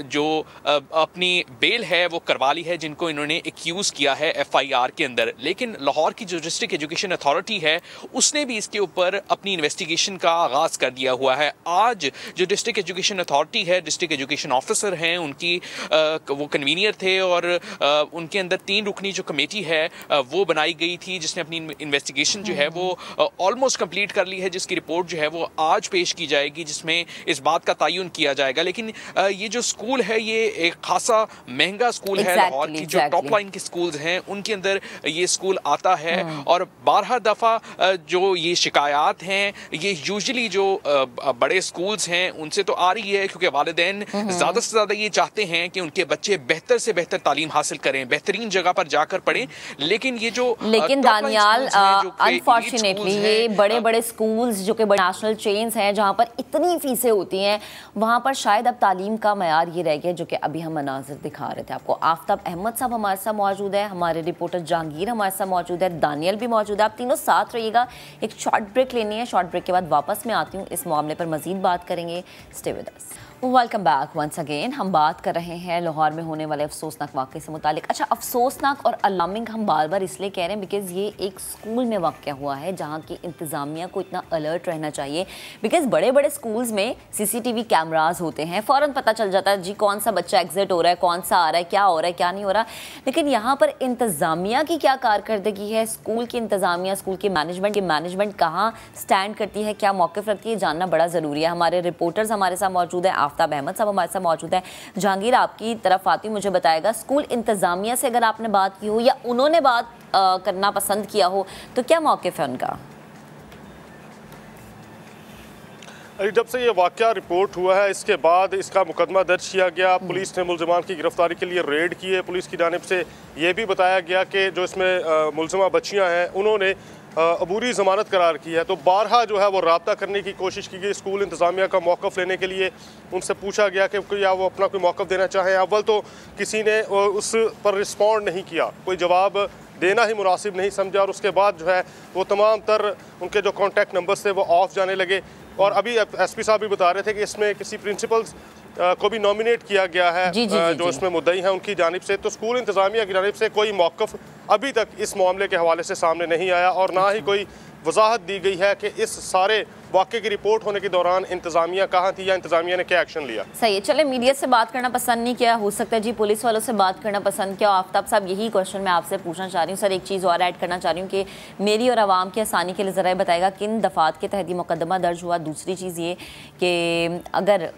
जो अपनी बेल है वो करवा ली है जिनको इन्होंने एक्यूज़ किया है FIR के अंदर। लेकिन लाहौर की जो डिस्ट्रिक्ट एजुकेशन अथॉरिटी है उसने भी इसके ऊपर अपनी इन्वेस्टिगेशन का आगाज़ कर दिया हुआ है। आज जो डिस्ट्रिक्ट एजुकेशन अथॉरिटी है, डिस्ट्रिक्ट एजुकेशन ऑफिसर हैं, उनकी वो कन्वीनियर थे और उनके अंदर 3 रुकनी जो कमेटी है वो बनाई गई थी जिसने अपनी इन्वेस्टिगेशन जो है वो ऑलमोस्ट कंप्लीट कर ली है, जिसकी रिपोर्ट जो है वो आज पेश की जाएगी, जिसमें इस बात का तयन किया जाएगा। लेकिन ये जो स्कूल है ये एक खासा महंगा स्कूल है। लाहौर की जो टॉप लाइन के स्कूल्स हैं उनके अंदर ये स्कूल आता है और 12 दफ़ा जो ये शिकायत हैं ये यूजुअली जो बड़े स्कूल्स हैं उनसे तो आ रही है, क्योंकि वालिदैन ज़्यादा से ज़्यादा ये चाहते हैं कि उनके बच्चे बेहतर से बेहतर तालीम हासिल करें, बेहतरीन जगह पर जाकर पढ़ें। लेकिन ये जो दानियाल अनफॉर्चुनेटली ये बड़े बड़े स्कूल्स जो कि नेशनल चेन्स हैं जहाँ पर इतनी फीसें होती हैं, वहाँ पर शायद अब तालीम का मयार ये रह गया जो कि अभी हम मनाजिर दिखा रहे थे आपको। आफ्ताब अहमद साहब हमारे साथ मौजूद है, हमारे रिपोर्टर जहांगीर हमारे साथ मौजूद है, दानियल भी मौजूद है। आप तीनों साथ रहिएगा, एक शॉर्ट ब्रेक लेनी है, शॉर्ट ब्रेक के बाद वापस मैं आती हूँ, इस मामले पर मजीद बात करेंगे। Stay with us. Welcome back once again. हम बात कर रहे हैं लाहौर में होने वाले अफसोसनाक वाक़े से मुतालिक। अच्छा, अफसोसनाक और अलार्मिंग हम बार बार इसलिए कह रहे हैं बिकॉज़ ये एक स्कूल में वाक़या हुआ है जहाँ की इंतज़ामिया को इतना अलर्ट रहना चाहिए। बिकॉज़ बड़े बड़े स्कूल्स में CCTV कैमराज होते हैं, फ़ौरन पता चल जाता है जी कौन सा बच्चा एग्जिट हो रहा है, कौन सा आ रहा है, क्या हो रहा है, क्या नहीं हो रहा। लेकिन यहाँ पर इंतज़ामिया की क्या कारकर्दगी है, स्कूल की इंतज़ामिया, स्कूल की मैनेजमेंट कहाँ स्टैंड करती है, क्या मौक़िफ़ रखती है, जानना बड़ा ज़रूरी है। हमारे रिपोर्टर्स हमारे साथ मौजूद हैं, आफ्ताब अहमद साहब हमारे साथ मौजूद है। जहांगीर, आपकी तरफ आती मुझे बताएगा, स्कूल इंतजामिया से अगर आपने बात की हो या उन्होंने बात करना पसंद किया हो तो क्या मौक़िफ़ है उनका? जब से ये वाक़या रिपोर्ट हुआ है इसके बाद इसका मुकदमा दर्ज किया गया। पुलिस ने मुलज़मान की गिरफ्तारी के लिए रेड की है। पुलिस की जानिब से ये भी बताया गया कि जो इसमें मुलज़मा बच्चियाँ हैं उन्होंने अबूरी ज़मानत करार की है। तो बारहा जो है वो रब्ता करने की कोशिश की गई स्कूल इंतज़ामिया का मौक़िफ़ लेने के लिए। उनसे पूछा गया कि क्या वो अपना कोई मौक़िफ़ देना चाहें। अव्वल तो किसी ने उस पर रिस्पॉन्ड नहीं किया, कोई जवाब देना ही मुनासिब नहीं समझा, और उसके बाद जो है वो तमाम तर उनके जो कॉन्टैक्ट नंबर्स थे वो ऑफ जाने लगे। और अभी SP साहब भी बता रहे थे कि इसमें किसी प्रिंसिपल्स को भी नॉमिनेट किया गया है जो इसमें मुद्दई हैं उनकी जानिब से। तो स्कूल इंतज़ामिया की जानिब से कोई मौक़िफ़ अभी तक इस मामले के हवाले से सामने नहीं आया, और ना ही कोई वजाहत दी गई है कि इस सारे वाक़े की रिपोर्ट होने के दौरान इंतज़ामिया कहाँ थी या इंतज़ामिया ने क्या एक्शन लिया। सही है, चले मीडिया से बात करना पसंद नहीं किया, हो सकता है जी पुलिस वालों से बात करना पसंद किया। आफ्ताब साहब, यही क्वेश्चन मैं आपसे पूछना चाह रही हूँ। सर, एक चीज़ और ऐड करना चाह रही हूँ कि मेरी और आवाम की आसानी के लिए ज़रा बताएगा किन दफ़ात के तहत मुकदमा दर्ज हुआ। दूसरी चीज़ ये कि अगर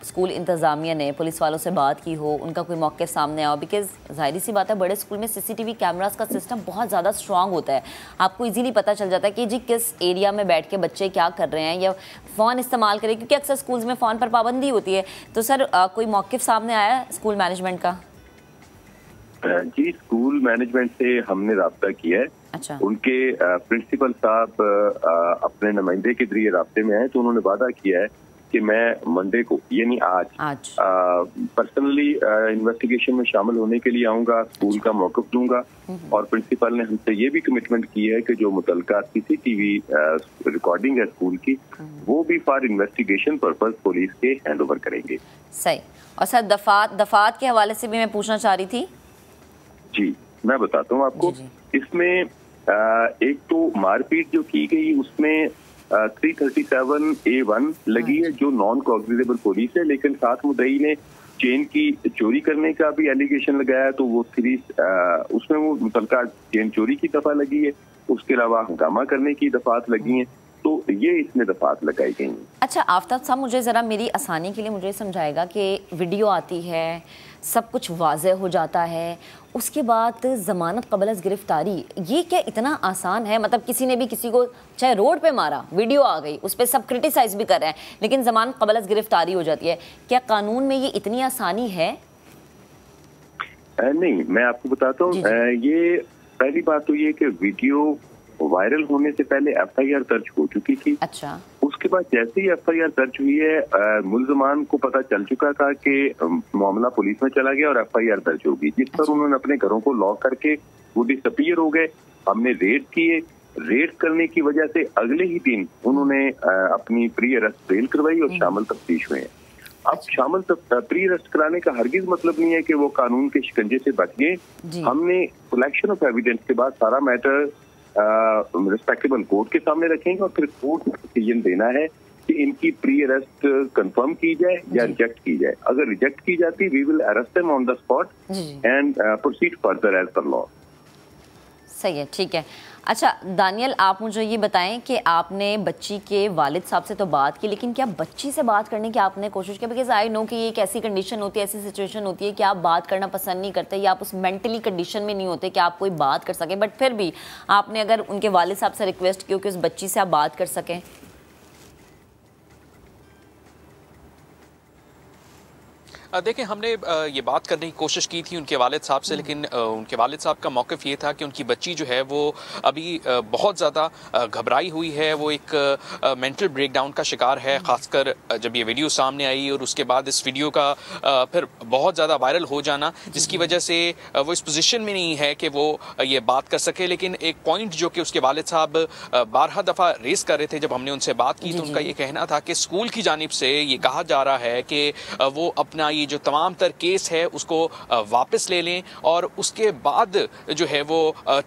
स्कूल इंतज़ामिया ने पुलिस वालों से बात की हो, उनका कोई मौक़िफ़ सामने आओ, बिकॉज़ ज़ाहिर सी बात है बड़े स्कूल में CCTV कैमरास का सिस्टम बहुत ज़्यादा स्ट्रॉन्ग होता है। आपको ईजीली पता चल जाता है कि जी किस एरिया में बैठ के बच्चे क्या कर रहे हैं या फ़ोन इस्तेमाल करें, क्योंकि अक्सर स्कूल्स में फ़ोन पर पाबंदी होती है। तो सर, कोई मौक़िफ़ सामने आया है स्कूल मैनेजमेंट का? जी, स्कूल मैनेजमेंट से हमने रब्ता किया है। अच्छा। उनके प्रिंसिपल साहब अपने नुमाइंदे के जरिए राब्ते में आए, तो उन्होंने वादा किया है कि मैं मंडे को यानी आज पर्सनली इन्वेस्टिगेशन में शामिल होने के लिए आऊंगा, स्कूल का मौक़िफ़ दूंगा। और प्रिंसिपल ने हमसे ये भी कमिटमेंट की है कि जो मुतल्लका CCTV रिकॉर्डिंग है स्कूल की, वो भी फॉर इन्वेस्टिगेशन पर्पस पुलिस के हैंड ओवर करेंगे। सही। और सर, दफात के हवाले से भी मैं पूछना चाह रही थी। जी, मैं बताता हूँ आपको। इसमें एक तो मारपीट जो की गई उसमें 337A1 लगी है जो नॉन कॉग्निजेबल पुलिस है, लेकिन साथ मुद्दई ने चेन की चोरी करने का भी एलिगेशन लगाया, तो वो उसमें वो मुतल्लका चेन चोरी की दफा लगी है। उसके अलावा हंगामा करने की दफात लगी हैं, तो ये इसमें दफात लगाई गई हैं। अच्छा आफ्ताब साहब, मुझे ज़रा मेरी आसानी के लिए मुझे समझाएगा कि वीडियो आती है, सब कुछ वाज़े हो जाता है, उसके बाद ज़मानत क़ब्ल अज़ गिरफ्तारी, ये क्या इतना आसान है? मतलब किसी ने भी किसी को चाहे रोड पे मारा, वीडियो आ गई, उस पर सब क्रिटिसाइज़ भी कर रहे हैं, लेकिन ज़मानत क़ब्ल अज़ गिरफ्तारी हो जाती है। क्या कानून में ये इतनी आसानी है? नहीं, मैं आपको बताता हूँ। ये पहली बात तो ये कि वीडियो वायरल होने से पहले FIR दर्ज हो चुकी थी। अच्छा। उसके बाद जैसे ही FIR दर्ज हुई है, मुल्ज़मान को पता चल चुका था कि मामला पुलिस में चला गया और FIR दर्ज होगी, जिस पर उन्होंने अपने घरों को लॉक करके वो डिसअपीयर हो गए। हमने रेड किए, रेड करने की वजह से अगले ही दिन उन्होंने अपनी प्री अरेस्ट बेल करवाई और शामिल तफ्तीश हुए। अब शामिल प्री अरेस्ट कराने का हरगिज मतलब नहीं है कि वो कानून के शिकंजे से बच गए। हमने कलेक्शन ऑफ एविडेंस के बाद सारा मैटर रिस्पेक्टेबल कोर्ट के सामने रखेंगे और फिर कोर्ट डिसीजन देना है कि इनकी प्री अरेस्ट कंफर्म की जाए या रिजेक्ट की जाए। अगर रिजेक्ट की जाती, we will arrest them on the spot and proceed further as per law. सही है, ठीक है। अच्छा दानियल, आप मुझे ये बताएं कि आपने बच्ची के वालिद साहब से तो बात की, लेकिन क्या बच्ची से बात करने की आपने कोशिश की? बिकॉज आई नो कि ये एक ऐसी कंडीशन होती है, ऐसी सिचुएशन होती है कि आप बात करना पसंद नहीं करते या आप उस मेंटली कंडीशन में नहीं होते कि आप कोई बात कर सकें, बट फिर भी आपने अगर उनके वालिद साहब से रिक्वेस्ट की कि उस बच्ची से आप बात कर सकें? देखें, हमने ये बात करने की कोशिश की थी उनके वालिद साहब से, लेकिन उनके वालिद साहब का मौक़िफ़ ये था कि उनकी बच्ची जो है वो अभी बहुत ज़्यादा घबराई हुई है, वो एक मेंटल ब्रेकडाउन का शिकार है, ख़ासकर जब ये वीडियो सामने आई और उसके बाद इस वीडियो का फिर बहुत ज़्यादा वायरल हो जाना, जिसकी वजह से वो इस पोजीशन में नहीं है कि वो ये बात कर सके। लेकिन एक पॉइंट जो कि उसके वालिद साहब 12 दफ़ा रेस कर रहे थे, जब हमने उनसे बात की तो उनका ये कहना था कि स्कूल की जानिब से ये कहा जा रहा है कि वो अपना ये जो तमाम तर केस है उसको वापस ले लें और उसके बाद जो है वो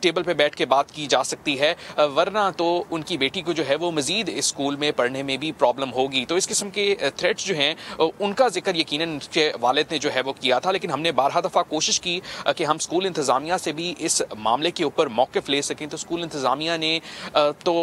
टेबल पे बैठ के बात की जा सकती है, वरना तो उनकी बेटी को जो है वो मजीद इस स्कूल में पढ़ने में भी प्रॉब्लम होगी। तो इस किस्म के थ्रेट्स जो हैं उनका जिक्र यकीनन उनके वालिद ने जो है वो किया था। लेकिन हमने 12 दफ़ा कोशिश की कि हम स्कूल इंतज़ामिया से भी इस मामले के ऊपर मौक़िफ़ ले सकें, तो स्कूल इंतज़ामिया ने तो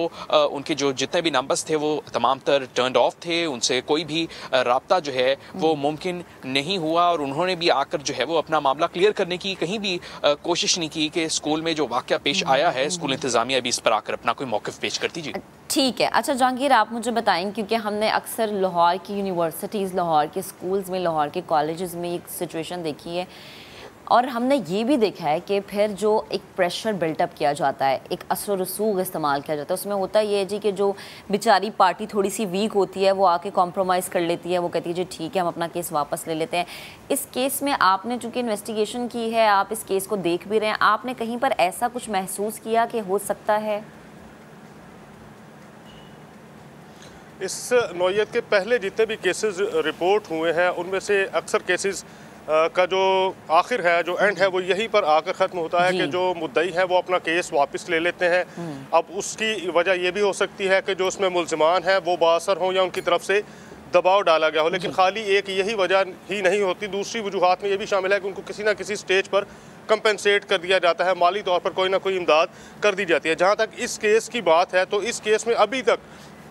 उनके जो जितने भी नंबर्स थे वो तमाम तर टर्न ऑफ थे, उनसे कोई भी राब्ता जो है वो मुमकिन नहीं हुआ और उन्होंने भी आकर जो है वो अपना मामला क्लियर करने की कहीं भी कोशिश नहीं की कि स्कूल में जो वाक़या पेश आया है स्कूल इंतज़ामिया भी इस पर आकर अपना कोई मौक़िफ़ पेश करती जी। ठीक है। अच्छा जहांगीर, आप मुझे बताएं, क्योंकि हमने अक्सर लाहौर की यूनिवर्सिटीज़, लाहौर के स्कूल्स में, लाहौर के कॉलेजेस में एक सिचुएशन देखी है और हमने ये भी देखा है कि फिर जो एक प्रेशर बिल्टअप किया जाता है, एक असर रसूख इस्तेमाल किया जाता है, उसमें होता ये है जी कि जो बेचारी पार्टी थोड़ी सी वीक होती है वो आके कॉम्प्रोमाइज़ कर लेती है, वो कहती है जी ठीक है हम अपना केस वापस ले लेते हैं। इस केस में आपने चूँकि इन्वेस्टिगेशन की है, आप इस केस को देख भी रहे हैं, आपने कहीं पर ऐसा कुछ महसूस किया कि हो सकता है? इस नौइयत के पहले जितने भी केसेस रिपोर्ट हुए हैं उनमें से अक्सर केसेस का जो आखिर है, जो एंड है, वो यहीं पर आकर ख़त्म होता है कि जो मुद्दई है वो अपना केस वापस ले लेते हैं। अब उसकी वजह ये भी हो सकती है कि जो उसमें मुल्ज़िमान हैं वो बाअसर हों या उनकी तरफ से दबाव डाला गया हो, लेकिन खाली एक यही वजह ही नहीं होती, दूसरी वजूहात में ये भी शामिल है कि उनको किसी ना किसी स्टेज पर कंपनसेट कर दिया जाता है, माली तौर पर कोई ना कोई इमदाद कर दी जाती है। जहाँ तक इस केस की बात है तो इस केस में अभी तक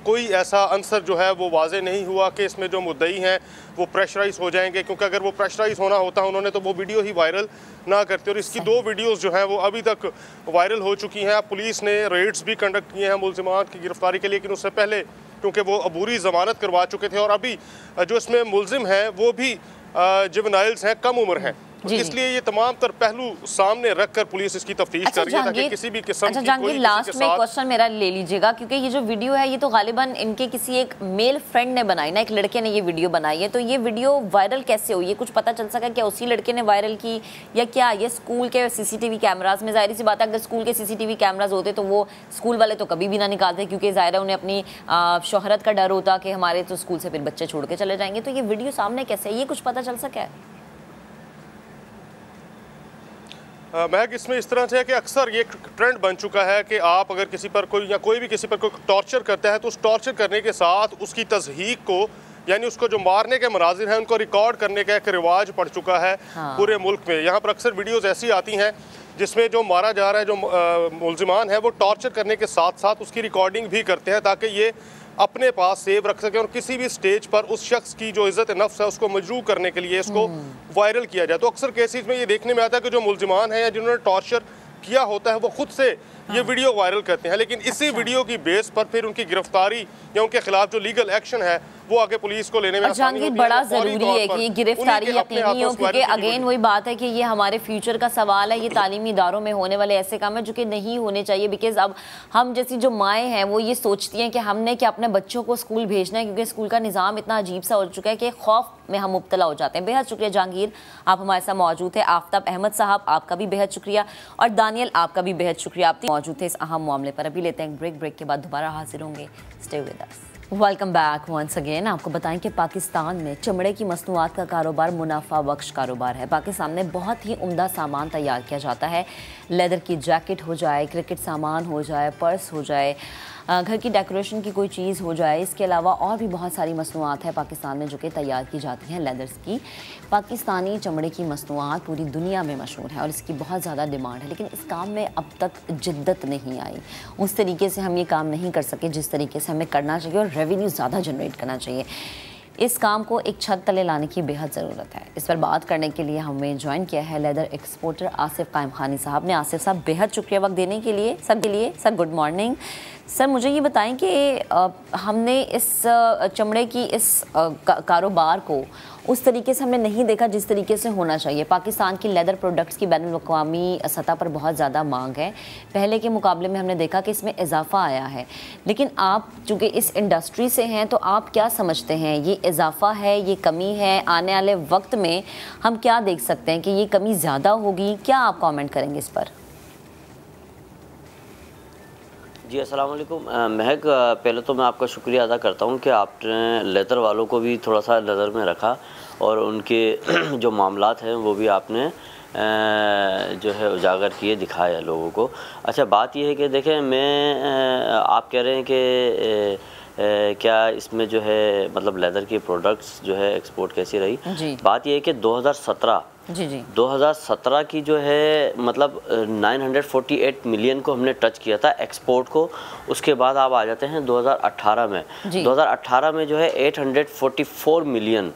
कोई ऐसा आंसर जो है वो वाजे नहीं हुआ कि इसमें जो मुद्दई हैं वो प्रेशराइज हो जाएंगे, क्योंकि अगर वो प्रेशराइज होना होता उन्होंने तो वो वीडियो ही वायरल ना करते। और इसकी 2 वीडियोस जो हैं वो अभी तक वायरल हो चुकी हैं। पुलिस ने रेड्स भी कंडक्ट किए हैं मुल्ज़िमान की गिरफ्तारी के लिए, लेकिन उससे पहले क्योंकि वो अबूरी ज़मानत करवा चुके थे और अभी जो इसमें मुल्ज़िम हैं वो भी जुवेनाइल्स हैं, कम उम्र हैं, इसलिए ये तमाम तर पहलू सामने रखकर पुलिस इसकी तफ्तीश कर रही है ताकि किसी भी किस्म की जहांगीर, लास्ट में क्वेश्चन मेरा ले लीजिएगा, क्योंकि ये जो वीडियो है ये तो गालिबन इनके किसी एक मेल फ्रेंड ने बनाई ना, एक लड़के ने ये वीडियो बनाई है, तो ये वीडियो वायरल कैसे हुई? ये कुछ पता चल सका क्या उसी लड़के ने वायरल की या क्या ये स्कूल के सीसीटीवी कैमराज में? जाहिर सी बात है अगर स्कूल के सीसीटीवी कैमराज होते तो वो स्कूल वाले तो कभी भी ना निकालते, क्योंकि ज़ाहिर है उन्हें अपनी शोहरत का डर होता कि हमारे तो स्कूल से फिर बच्चे छोड़ के चले जाएंगे। तो ये वीडियो सामने कैसे, ये कुछ पता चल सका है? महक, इसमें इस तरह से है कि अक्सर ये ट्रेंड बन चुका है कि आप अगर किसी पर कोई या कोई भी किसी पर कोई टॉर्चर करता है तो उस टॉर्चर करने के साथ उसकी तज़हीक को, यानी उसको जो मारने के मनाजिर हैं उनको रिकॉर्ड करने का एक रिवाज पड़ चुका है पूरे मुल्क में। यहाँ पर अक्सर वीडियोज़ ऐसी आती हैं जिसमें जो मारा जा रहा है, जो मुल्ज़िमान है, वो टॉर्चर करने के साथ साथ उसकी रिकॉर्डिंग भी करते हैं ताकि ये अपने पास सेव रख सकें और किसी भी स्टेज पर उस शख्स की जो इज़्ज़त नफ्स है उसको मजरूह करने के लिए इसको वायरल किया जाए। तो अक्सर केसेस में ये देखने में आता है कि जो मुल्ज़िमान हैं या जिन्होंने टॉर्चर किया होता है वो खुद से ये वीडियो वायरल करते हैं, लेकिन इसी वीडियो की बेस पर फिर उनकी गिरफ्तारी या उनके खिलाफ जो लीगल एक्शन है वो आगे पुलिस को लेने में आसानी होती है। बड़ा जरूरी है कि ये गिरफ्तारी यकीनी हो, क्योंकि अगेन वही बात है कि ये हमारे फ्यूचर का सवाल है। ये तालीमी इदारों में होने वाले ऐसे काम है जो कि नहीं होने चाहिए, बिकॉज अब हम जैसी जो माएँ हैं वो ये सोचती हैं कि हमने क्या अपने बच्चों को स्कूल भेजना है, क्योंकि स्कूल का निज़ाम इतना अजीब सा हो चुका है कि खौफ में हम मुब्तला हो जाते हैं। बेहद शुक्रिया जहांगीर, आप हमारे साथ मौजूद थे। आफ्ताब अहमद साहब, आपका भी बेहद शुक्रिया, और दानियल, आपका भी बेहद शुक्रिया, आप मौजूद थे इस अहम मामले पर। अभी लेते हैं ब्रेक के बाद दोबारा हाजिर होंगे। Stay with us. Welcome back once again. आपको बताएं कि पाकिस्तान में चमड़े की मसनूआत का कारोबार मुनाफा बख्श कारोबार है। पाकिस्तान में बहुत ही उम्दा सामान तैयार किया जाता है। लेदर की जैकेट हो जाए, क्रिकेट सामान हो जाए, पर्स हो जाए, घर की डेकोरेशन की कोई चीज़ हो जाए, इसके अलावा और भी बहुत सारी मसनूआत है पाकिस्तान में जो कि तैयार की जाती हैं लेदर्स की। पाकिस्तानी चमड़े की मसनूआत पूरी दुनिया में मशहूर है और इसकी बहुत ज़्यादा डिमांड है, लेकिन इस काम में अब तक जिद्दत नहीं आई। उस तरीके से हम ये काम नहीं कर सके जिस तरीके से हमें करना चाहिए और रेवेन्यू ज़्यादा जनरेट करना चाहिए। इस काम को एक छत तले लाने की बेहद ज़रूरत है। इस पर बात करने के लिए हमें ज्वाइन किया है लेदर एक्सपोर्टर आसिफ कायम खानी साहब ने। आसिफ साहब, बेहद शुक्रिया वक्त देने के लिए। सर गुड मॉर्निंग सर मुझे ये बताएं कि हमने इस चमड़े की इस कारोबार को उस तरीके से हमने नहीं देखा जिस तरीके से होना चाहिए। पाकिस्तान की लेदर प्रोडक्ट्स की बैनुल-अक़वामी सतह पर बहुत ज़्यादा मांग है, पहले के मुकाबले में हमने देखा कि इसमें इजाफा आया है। लेकिन आप चूँकि इस इंडस्ट्री से हैं तो आप क्या समझते हैं, ये इजाफा है, ये कमी है? आने वाले वक्त में हम क्या देख सकते हैं कि ये कमी ज़्यादा होगी? क्या आप कॉमेंट करेंगे इस पर? जी अस्सलाम वालेकुम महक, पहले तो मैं आपका शुक्रिया अदा करता हूं कि आपने लेदर वालों को भी थोड़ा सा नज़र में रखा और उनके जो मामलात हैं वो भी आपने जो है उजागर किए, दिखाया लोगों को। अच्छा, बात यह है कि देखें, आप कह रहे हैं कि क्या इसमें जो है मतलब लेदर की प्रोडक्ट्स जो है एक्सपोर्ट कैसी रही। बात यह है कि 2017 की जो है मतलब 948 मिलियन को हमने टच किया था एक्सपोर्ट को। उसके बाद आप आ जाते हैं 2018 में। 2018 में जो है 844 मिलियन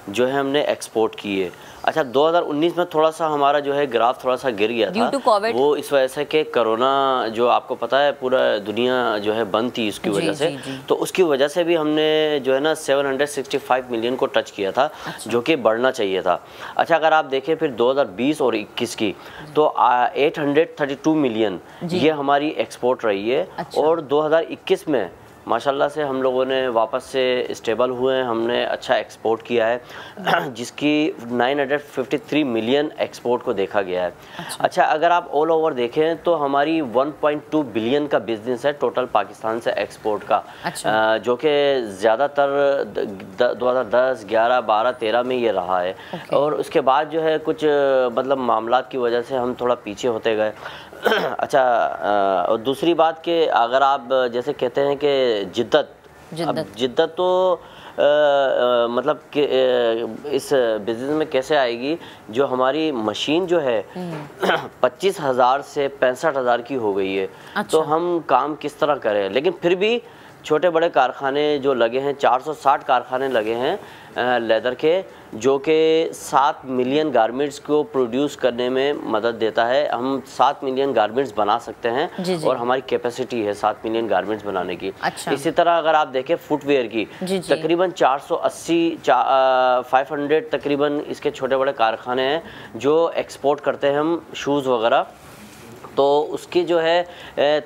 जो है हमने एक्सपोर्ट किए। अच्छा, 2019 में थोड़ा सा हमारा जो है ग्राफ थोड़ा सा गिर गया था, वो इस वजह से कि कोरोना जो आपको पता है पूरा दुनिया जो है बंद थी, उसकी वजह से। तो उसकी वजह से भी हमने जो है ना 765 मिलियन को टच किया था। अच्छा। जो कि बढ़ना चाहिए था। अच्छा, अगर आप देखें फिर 2020 और 21 की तो 832 मिलियन ये हमारी एक्सपोर्ट रही है। अच्छा। और 2021 में माशाल्लाह से हम लोगों ने वापस से स्टेबल हुए हैं, हमने अच्छा एक्सपोर्ट किया है जिसकी 953 मिलियन एक्सपोर्ट को देखा गया है। अच्छा, अगर आप ऑल ओवर देखें तो हमारी 1.2 बिलियन का बिजनेस है टोटल पाकिस्तान से एक्सपोर्ट का। अच्छा। जो कि ज़्यादातर 2010, 11, 12, 13 में ये रहा है। और उसके बाद जो है कुछ मतलब मामलात की वजह से हम थोड़ा पीछे होते गए। अच्छा, और दूसरी बात कि अगर आप जैसे कहते हैं कि जिद्दत तो मतलब कि इस बिजनेस में कैसे आएगी, जो हमारी मशीन जो है 25,000 से 65,000 की हो गई है। अच्छा। तो हम काम किस तरह करें, लेकिन फिर भी छोटे बड़े कारखाने जो लगे हैं, 460 कारखाने लगे हैं लेदर के, जो कि 7 मिलियन गारमेंट्स को प्रोड्यूस करने में मदद देता है। हम 7 मिलियन गारमेंट्स बना सकते हैं। और हमारी कैपेसिटी है 7 मिलियन गारमेंट्स बनाने की। अच्छा। इसी तरह अगर आप देखें फुटवेयर की, तकरीबन 500 तकरीबन इसके छोटे बड़े कारखाने हैं जो एक्सपोर्ट करते हैं हम शूज़ वगैरह। तो उसकी जो है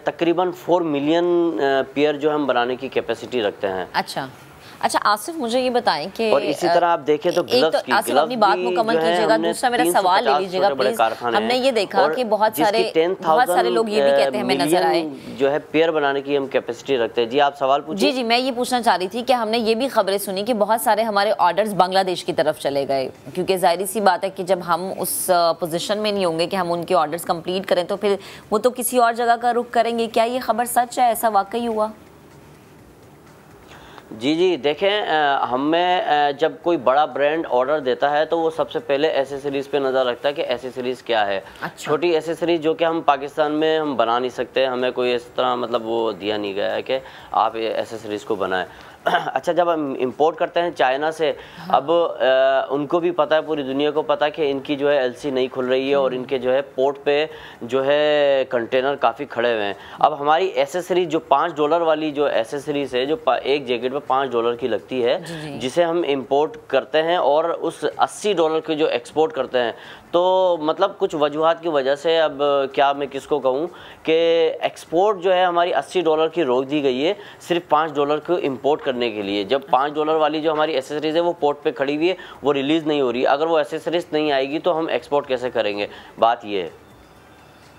तकरीबन 4 मिलियन पेयर जो हम बनाने की कैपेसिटी रखते हैं। अच्छा, आसिफ मुझे ये बताएं कि और इसी तरह आप देखें तो ग्लव्स की, आसिफ अपनी बात मुकम्मल कीजिएगा, दूसरा मेरा सवाल ले लीजिएगा प्लीज। हमने ये देखा कि बहुत सारे लोग ये भी कहते हैं, हमें नजर आए जो है पेयर बनाने की हम कैपेसिटी रखते हैं। जी आप सवाल पूछिए। जी, मैं ये पूछना चाह रही थी कि हमने ये भी खबरें सुनी कि बहुत सारे हमारे ऑर्डर्स बांग्लादेश की तरफ चले गए, क्योंकि जाहिर सी बात है कि जब हम उस पोजीशन में नहीं होंगे कि हम उनके ऑर्डर्स कंप्लीट करें तो फिर वो तो किसी और जगह का रुख करेंगे। क्या ये खबर सच है, ऐसा वाकई हुआ? जी देखें, हमें जब कोई बड़ा ब्रांड ऑर्डर देता है तो वो सबसे पहले एसेसरीज पे नज़र रखता है कि एसेसरीज क्या है। अच्छा। छोटी एसेसरीज जो कि हम पाकिस्तान में हम बना नहीं सकते, हमें कोई इस तरह मतलब वो दिया नहीं गया है कि आप एसेसरीज को बनाएं। अच्छा, जब हम इंपोर्ट करते हैं चाइना से, अब उनको भी पता है, पूरी दुनिया को पता है कि इनकी जो है एलसी नहीं खुल रही है और इनके जो है पोर्ट पे जो है कंटेनर काफ़ी खड़े हुए हैं। अब हमारी एसेसरीज जो $5 वाली जो एसेसरीज है, जो एक जैकेट पे $5 की लगती है, जिसे हम इंपोर्ट करते हैं और उस $80 के जो एक्सपोर्ट करते हैं, तो मतलब कुछ वजूहात की वजह से अब क्या मैं किसको कहूँ कि एक्सपोर्ट जो है हमारी $80 की रोक दी गई है सिर्फ $5 को इंपोर्ट करने के लिए। जब $5 वाली जो हमारी एसेसरीज है वो पोर्ट पे खड़ी हुई है, वो रिलीज़ नहीं हो रही। अगर वो एसेसरीज नहीं आएगी तो हम एक्सपोर्ट कैसे करेंगे, बात ये है।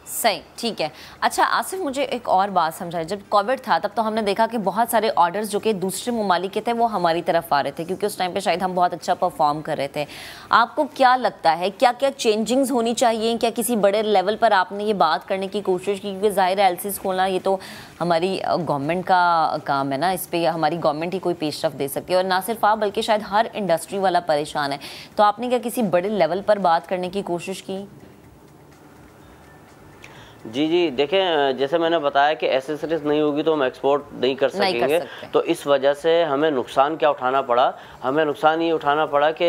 सही, ठीक है। अच्छा आसिफ, मुझे एक और बात समझाइए, जब कोविड था तब तो हमने देखा कि बहुत सारे ऑर्डर्स जो कि दूसरे ममालिक के थे वो हमारी तरफ आ रहे थे, क्योंकि उस टाइम पे शायद हम बहुत अच्छा परफॉर्म कर रहे थे। आपको क्या लगता है, क्या क्या चेंजिंग्स होनी चाहिए? क्या किसी बड़े लेवल पर आपने ये बात करने की कोशिश की? क्योंकि ज़ाहिर है एलसीज खोलना ये तो हमारी गवर्नमेंट का काम है ना, इस पर हमारी गवर्नमेंट ही कोई पेशरफ दे सकती है, और ना सिर्फ आप बल्कि शायद हर इंडस्ट्री वाला परेशान है। तो आपने क्या किसी बड़े लेवल पर बात करने की कोशिश की? जी जी, देखें जैसे मैंने बताया कि एसेसरीज नहीं होगी तो हम एक्सपोर्ट नहीं कर सकेंगे। तो इस वजह से हमें नुकसान क्या उठाना पड़ा, हमें नुकसान ये उठाना पड़ा कि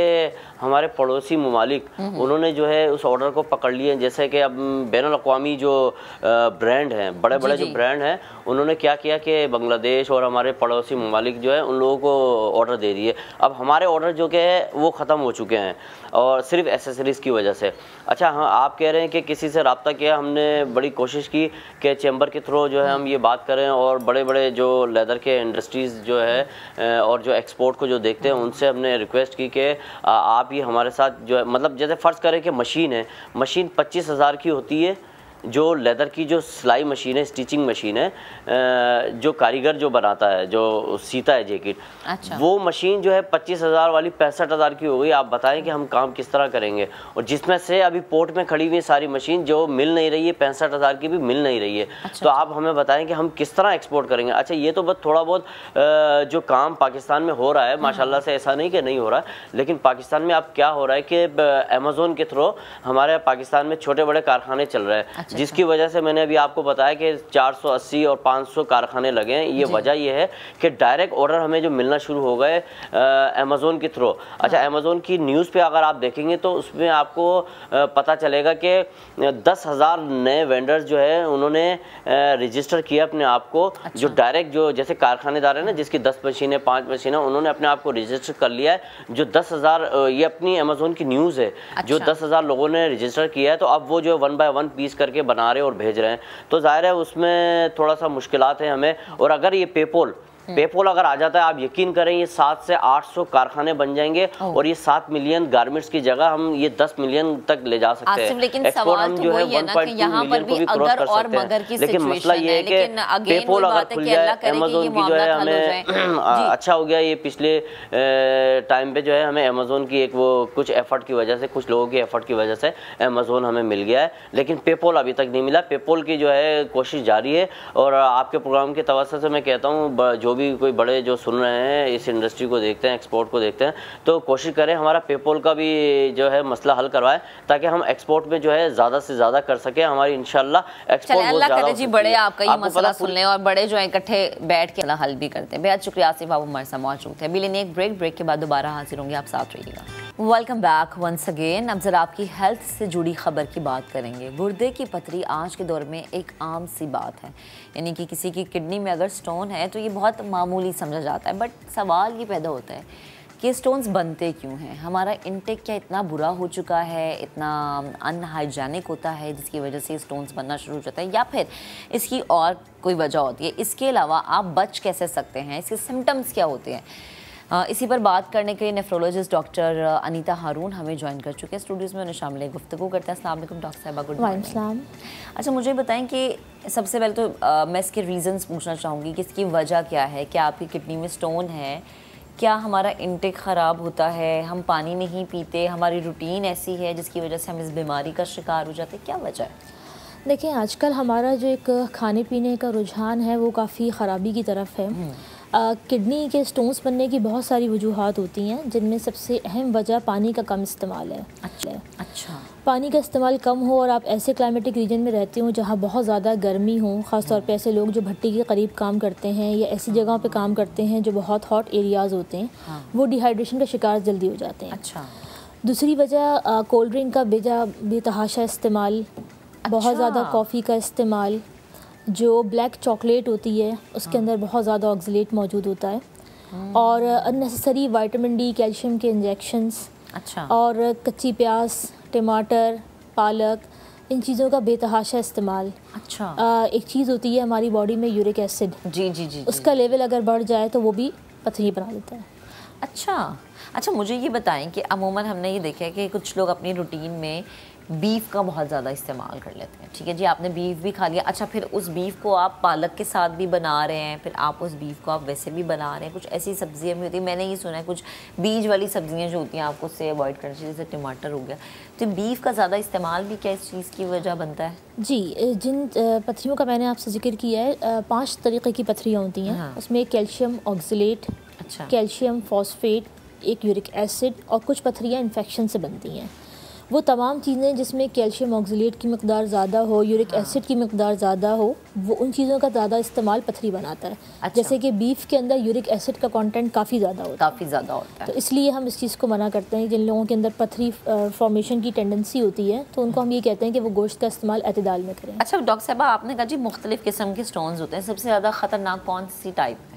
हमारे पड़ोसी ममालिक उन्होंने जो है उस ऑर्डर को पकड़ लिए। जैसे कि अब बैनुल-अक़वामी जो ब्रांड हैं, बड़े बड़े जो ब्रांड हैं, उन्होंने क्या किया कि बांग्लादेश और हमारे पड़ोसी ममालिक जो है उन लोगों को ऑर्डर दे दिए। अब हमारे ऑर्डर जो कि है वो ख़त्म हो चुके हैं और सिर्फ एसेसरीज़ की वजह से। अच्छा हाँ, आप कह रहे हैं कि किसी से रब्ता किया, हमने बड़ी कोशिश की कि चैम्बर के थ्रू जो है हम ये बात करें और बड़े बड़े जो लेदर के इंडस्ट्रीज़ जो है और जो एक्सपोर्ट को जो देखते हैं उनसे हमने रिक्वेस्ट की कि आप ये हमारे साथ जो है, मतलब जैसे फ़र्ज़ करें कि मशीन है, मशीन 25,000 की होती है, जो लेदर की जो सिलाई मशीन है, स्टिचिंग मशीन है, जो कारीगर जो बनाता है, जो सीता है जैकेट, अच्छा। वो मशीन जो है 25,000 वाली 65,000 की हो गई। आप बताएं कि हम काम किस तरह करेंगे, और जिसमें से अभी पोर्ट में खड़ी हुई सारी मशीन जो मिल नहीं रही है, 65,000 की भी मिल नहीं रही है। अच्छा। तो आप हमें बताएं कि हम किस तरह एक्सपोर्ट करेंगे। अच्छा, ये तो बस थोड़ा बहुत जो काम पाकिस्तान में हो रहा है, माशाल्लाह से, ऐसा नहीं कि नहीं हो रहा है, लेकिन पाकिस्तान में अब क्या हो रहा है कि अमेज़न के थ्रू हमारे पाकिस्तान में छोटे बड़े कारखाने चल रहे हैं, जिसकी वजह से मैंने अभी आपको बताया कि 480 और 500 कारखाने लगे हैं। ये वजह ये है कि डायरेक्ट ऑर्डर हमें जो मिलना शुरू हो गए अमेज़न के थ्रू। अच्छा, अमेज़न की न्यूज़ पे अगर आप देखेंगे तो उसमें आपको पता चलेगा कि 10,000 नए वेंडर्स जो है उन्होंने रजिस्टर किया अपने आप को। अच्छा। जो डायरेक्ट जो जैसे कारखानेदार है ना, जिसकी 10 मशीनें 5 मशीनें, उन्होंने अपने आप को रजिस्टर कर लिया है। जो 10,000, ये अपनी अमेज़न की न्यूज़ है। अच्छा। जो 10,000 लोगों ने रजिस्टर किया है, तो अब वो जो 1 बाय 1 पीस करके बना रहे और भेज रहे हैं, तो जाहिर है उसमें थोड़ा सा मुश्किलात है हमें। और अगर ये पेपोल अगर आ जाता है, आप यकीन करें ये 700 से 800 कारखाने बन जाएंगे और ये 7 मिलियन गारमेंट्स की जगह हम ये 10 मिलियन तक ले जा सकते हैं। लेकिन सवाल हम जो है 1.2 मिलियन को भी क्रॉस कर सकते हैं। लेकिन मसला ये है कि पेपोल अगर खुल जाए, अमेज़न की जो है हमें अच्छा हो गया, ये पिछले टाइम पे जो है हमें अमेज़न की एक वो कुछ एफर्ट की वजह से, कुछ लोगों की एफर्ट की वजह से अमेज़न हमें मिल गया है, लेकिन पेपोल अभी तक नहीं मिला। पेपोल की जो है कोशिश जारी है, और आपके प्रोग्राम के तवज्जो से मैं कहता हूँ, जो भी कोई बड़े जो सुन रहे हैं, इस इंडस्ट्री को देखते हैं, एक्सपोर्ट को देखते हैं, तो कोशिश करें हमारा पेपोल का भी जो है मसला हल करवाएं, ताकि हम एक्सपोर्ट में जो है ज़्यादा से ज़्यादा कर सकें। हमारी इंशाल्लाह एक्सपोर्ट बहुत ज़्यादा जी, बड़े आपका ये मसला सुन लें और बड़े जो है इकट्ठे बैठ के हल भी करते हैं। बेहद शुक्रिया आसिफ बाबू हमारे साथ मौजूद है। अभी लेने एक ब्रेक के बाद दोबारा हाजिर होंगे, आप साथ रहिएगा। Welcome back once again. अब जरा आपकी हेल्थ से जुड़ी खबर की बात करेंगे। गुर्दे की पथरी आज के दौर में एक आम सी बात है, यानी कि किसी की किडनी में अगर स्टोन है तो ये बहुत मामूली समझा जाता है, बट सवाल ये पैदा होता है कि स्टोन्स बनते क्यों हैं। हमारा इनटेक क्या इतना बुरा हो चुका है, इतना अनहाइजेनिक होता है जिसकी वजह से स्टोन्स बनना शुरू हो जाता है, या फिर इसकी और कोई वजह होती है? इसके अलावा आप बच कैसे सकते हैं, इसके सिम्टम्स क्या होते हैं? इसी पर बात करने के लिए नेफ्रोलॉजिस्ट डॉक्टर अनीता हारून हमें ज्वाइन कर चुके हैं स्टूडियोज़ में। उन्हें शामिल गुफ्तगू करते हैं। अस्सलाम वालेकुम डॉक्टर साहिबा, गुड मॉर्निंग। अच्छा, मुझे बताएं कि सबसे पहले तो मैं इसके रीज़न्स पूछना चाहूँगी कि इसकी वजह क्या है। क्या आपकी किडनी में स्टोन है? क्या हमारा इंटेक ख़राब होता है? हम पानी नहीं पीते? हमारी रूटीन ऐसी है जिसकी वजह से हम इस बीमारी का शिकार हो जाते हैं? क्या वजह है? देखिए, आजकल हमारा जो एक खाने पीने का रुझान है वो काफ़ी ख़राबी की तरफ है। किडनी के स्टोन्स बनने की बहुत सारी वजूहात होती हैं, जिनमें सबसे अहम वजह पानी का कम इस्तेमाल है। अच्छा। पानी का इस्तेमाल कम हो और आप ऐसे क्लाइमेटिक रीजन में रहते हो जहाँ बहुत ज़्यादा गर्मी हो, ख़ासतौर पे ऐसे लोग जो भट्टी के करीब काम करते हैं या ऐसी जगहों पे काम करते हैं जो बहुत हॉट एरियाज़ होते हैं, वो डिहाइड्रेशन का शिकार जल्दी हो जाते हैं। अच्छा। दूसरी वजह कोल्ड ड्रिंक का बेतहाशा इस्तेमाल, बहुत ज़्यादा कॉफ़ी का इस्तेमाल, जो ब्लैक चॉकलेट होती है उसके अंदर बहुत ज़्यादा ऑक्सलेट मौजूद होता है, और अननेसेसरी विटामिन डी, कैल्शियम के इंजेक्शंस। अच्छा। और कच्ची प्याज, टमाटर, पालक, इन चीज़ों का बेतहाशा इस्तेमाल। अच्छा। एक चीज़ होती है हमारी बॉडी में यूरिक एसिड, जी, उसका लेवल अगर बढ़ जाए तो वो भी पथरी बना देता है। अच्छा, मुझे ये बताएं कि अमूमन हमने ये देखा है कि कुछ लोग अपनी रूटीन में बीफ का बहुत ज़्यादा इस्तेमाल कर लेते हैं। ठीक है जी, आपने बीफ भी खा लिया। अच्छा, फिर उस बीफ को आप पालक के साथ भी बना रहे हैं, फिर आप उस बीफ को आप वैसे भी बना रहे हैं। कुछ ऐसी सब्जियां भी होती हैं, मैंने ये सुना है कुछ बीज वाली सब्जियां जो होती हैं आपको उससे अवॉइड करनी चाहिए, जैसे टमाटर हो गया। तो बीफ का ज़्यादा इस्तेमाल भी क्या इस चीज़ की वजह बनता है? जी, जिन पथरियों का मैंने आपसे जिक्र किया है, 5 तरीके की पथरियाँ होती हैं। उसमें कैल्शियम ऑक्सलेट, कैल्शियम फॉस्फेट, एक यूरिक एसिड, और कुछ पथरियाँ इन्फेक्शन से बनती हैं। वो तमाम चीज़ें जिसमें कैल्शियम ऑक्सलेट की मकदार ज़्यादा हो, यूरिक एसिड की मकदार ज़्यादा हो, वो उन चीज़ों का ज़्यादा इस्तेमाल पथरी बनाता है। अच्छा। जैसे कि बीफ के अंदर यूरिक एसिड का कंटेंट काफ़ी ज़्यादा होता है, तो इसलिए हम इस चीज़ को मना करते हैं। जिन लोगों के अंदर पथरी फॉर्मेशन की टेंडेंसी होती है तो उनको हम ये कहते हैं कि वो गोश्त का इस्तेमाल एतदाल में करें। अच्छा डॉक्टर साहबा, आपने कहा जी मुख्तलिफ किस्म के स्टोन्स होते हैं, सबसे ज़्यादा ख़तरनाक कौन सी टाइप है?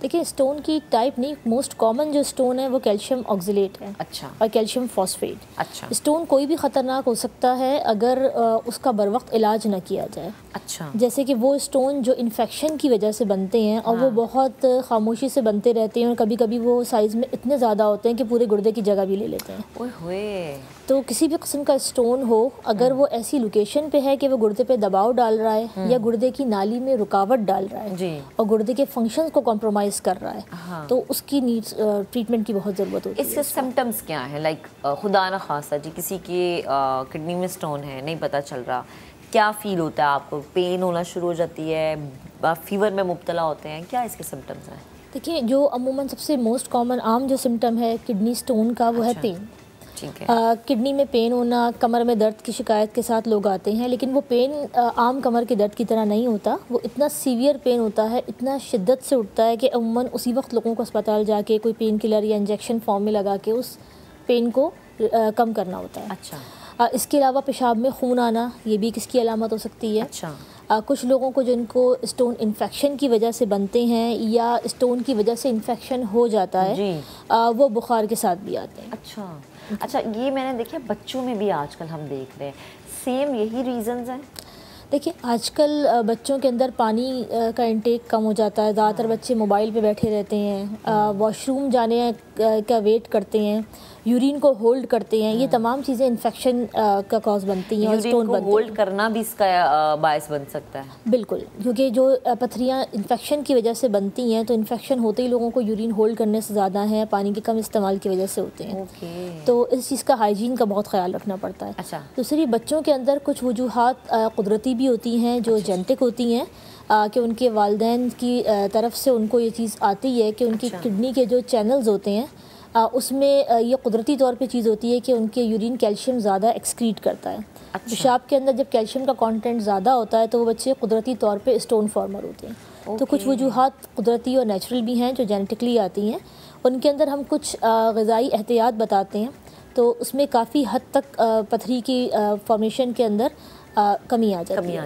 देखिए, स्टोन की टाइप नहीं, मोस्ट कॉमन जो स्टोन है वो कैल्शियम ऑक्सलेट है। अच्छा। और कैल्शियम फॉस्फेट। अच्छा। स्टोन कोई भी ख़तरनाक हो सकता है अगर उसका बर वक्त इलाज न किया जाए। अच्छा। जैसे कि वो स्टोन जो इन्फेक्शन की वजह से बनते हैं और वो बहुत खामोशी से बनते रहते हैं और कभी कभी वो साइज़ में इतने ज़्यादा होते हैं कि पूरे गुर्दे की जगह भी ले लेते हैं। ओए होए। तो किसी भी किस्म का स्टोन हो, अगर वो ऐसी लोकेशन पे है कि वो गुर्दे पे दबाव डाल रहा है या गुर्दे की नाली में रुकावट डाल रहा है जी। और गुर्दे के फंक्शंस को कॉम्प्रोमाइज़ कर रहा है, तो उसकी नीड्स ट्रीटमेंट की बहुत ज़रूरत होती है। इसके सिम्टम्स क्या हैं? लाइक खुदा न खास्ता जी किसी के किडनी में स्टोन है, नहीं पता चल रहा, क्या फील होता है आपको? पेन होना शुरू हो जाती है, फीवर में मुब्तला होते हैं, क्या इसके सिम्टम्स हैं? देखिए, जो अमूमन सबसे मोस्ट कॉमन आम जो सिम्टम है किडनी स्टोन का वो है पेन। ठीक है। किडनी में पेन होना, कमर में दर्द की शिकायत के साथ लोग आते हैं, लेकिन वो पेन आम कमर के दर्द की तरह नहीं होता। वो इतना सीवियर पेन होता है, इतना शिद्दत से उठता है कि अमूमन उसी वक्त लोगों को अस्पताल जाके कोई पेन किलर या इंजेक्शन फॉर्म में लगा के उस पेन को कम करना होता है। अच्छा। इसके अलावा पेशाब में खून आना, ये भी किसकी अलामत हो सकती है। अच्छा। कुछ लोगों को जिनको स्टोन इन्फेक्शन की वजह से बनते हैं या स्टोन की वजह से इन्फेक्शन हो जाता है जी। वो बुखार के साथ भी आते हैं। अच्छा, ये मैंने देखा बच्चों में भी आजकल हम देख रहे हैं, सेम यही रीजंस हैं? देखिए, आजकल बच्चों के अंदर पानी का इंटेक कम हो जाता है, ज़्यादातर बच्चे मोबाइल पे बैठे रहते हैं, वॉशरूम जाने का वेट करते हैं, यूरिन को होल्ड करते हैं, ये तमाम चीज़ें इन्फेक्शन का कॉज बनती हैं और स्टोन बनते हैं। होल्ड करना भी इसका बायस बन सकता है। बिल्कुल, क्योंकि जो पथरियाँ इन्फेक्शन की वजह से बनती हैं तो इन्फेक्शन होते ही लोगों को यूरिन होल्ड करने से ज़्यादा है, पानी के कम इस्तेमाल की वजह से होते हैं। तो इस चीज़ का हाइजीन का बहुत ख्याल रखना पड़ता है। अच्छा। दूसरी, बच्चों के अंदर कुछ वजूहात कुदरती भी होती हैं जो जेनेटिक होती हैं, कि उनके वालिदैन की तरफ से उनको ये चीज़ आती है कि उनकी किडनी के जो चैनल्स होते हैं उसमें ये कुदरती तौर पे चीज़ होती है कि उनके यूरिन कैल्शियम ज़्यादा एक्सक्रीट करता है। पेशाब के अंदर जब कैल्शियम का कंटेंट ज़्यादा होता है तो वो बच्चे कुदरती तौर पे स्टोन फॉर्मर होते हैं। तो कुछ वजूहात कुदरती और नेचुरल भी हैं जो जेनेटिकली आती हैं, उनके अंदर हम कुछ ग़िज़ाई एहतियात बताते हैं तो उसमें काफ़ी हद तक पथरी की फॉर्मेशन के अंदर कमी आ जाती है।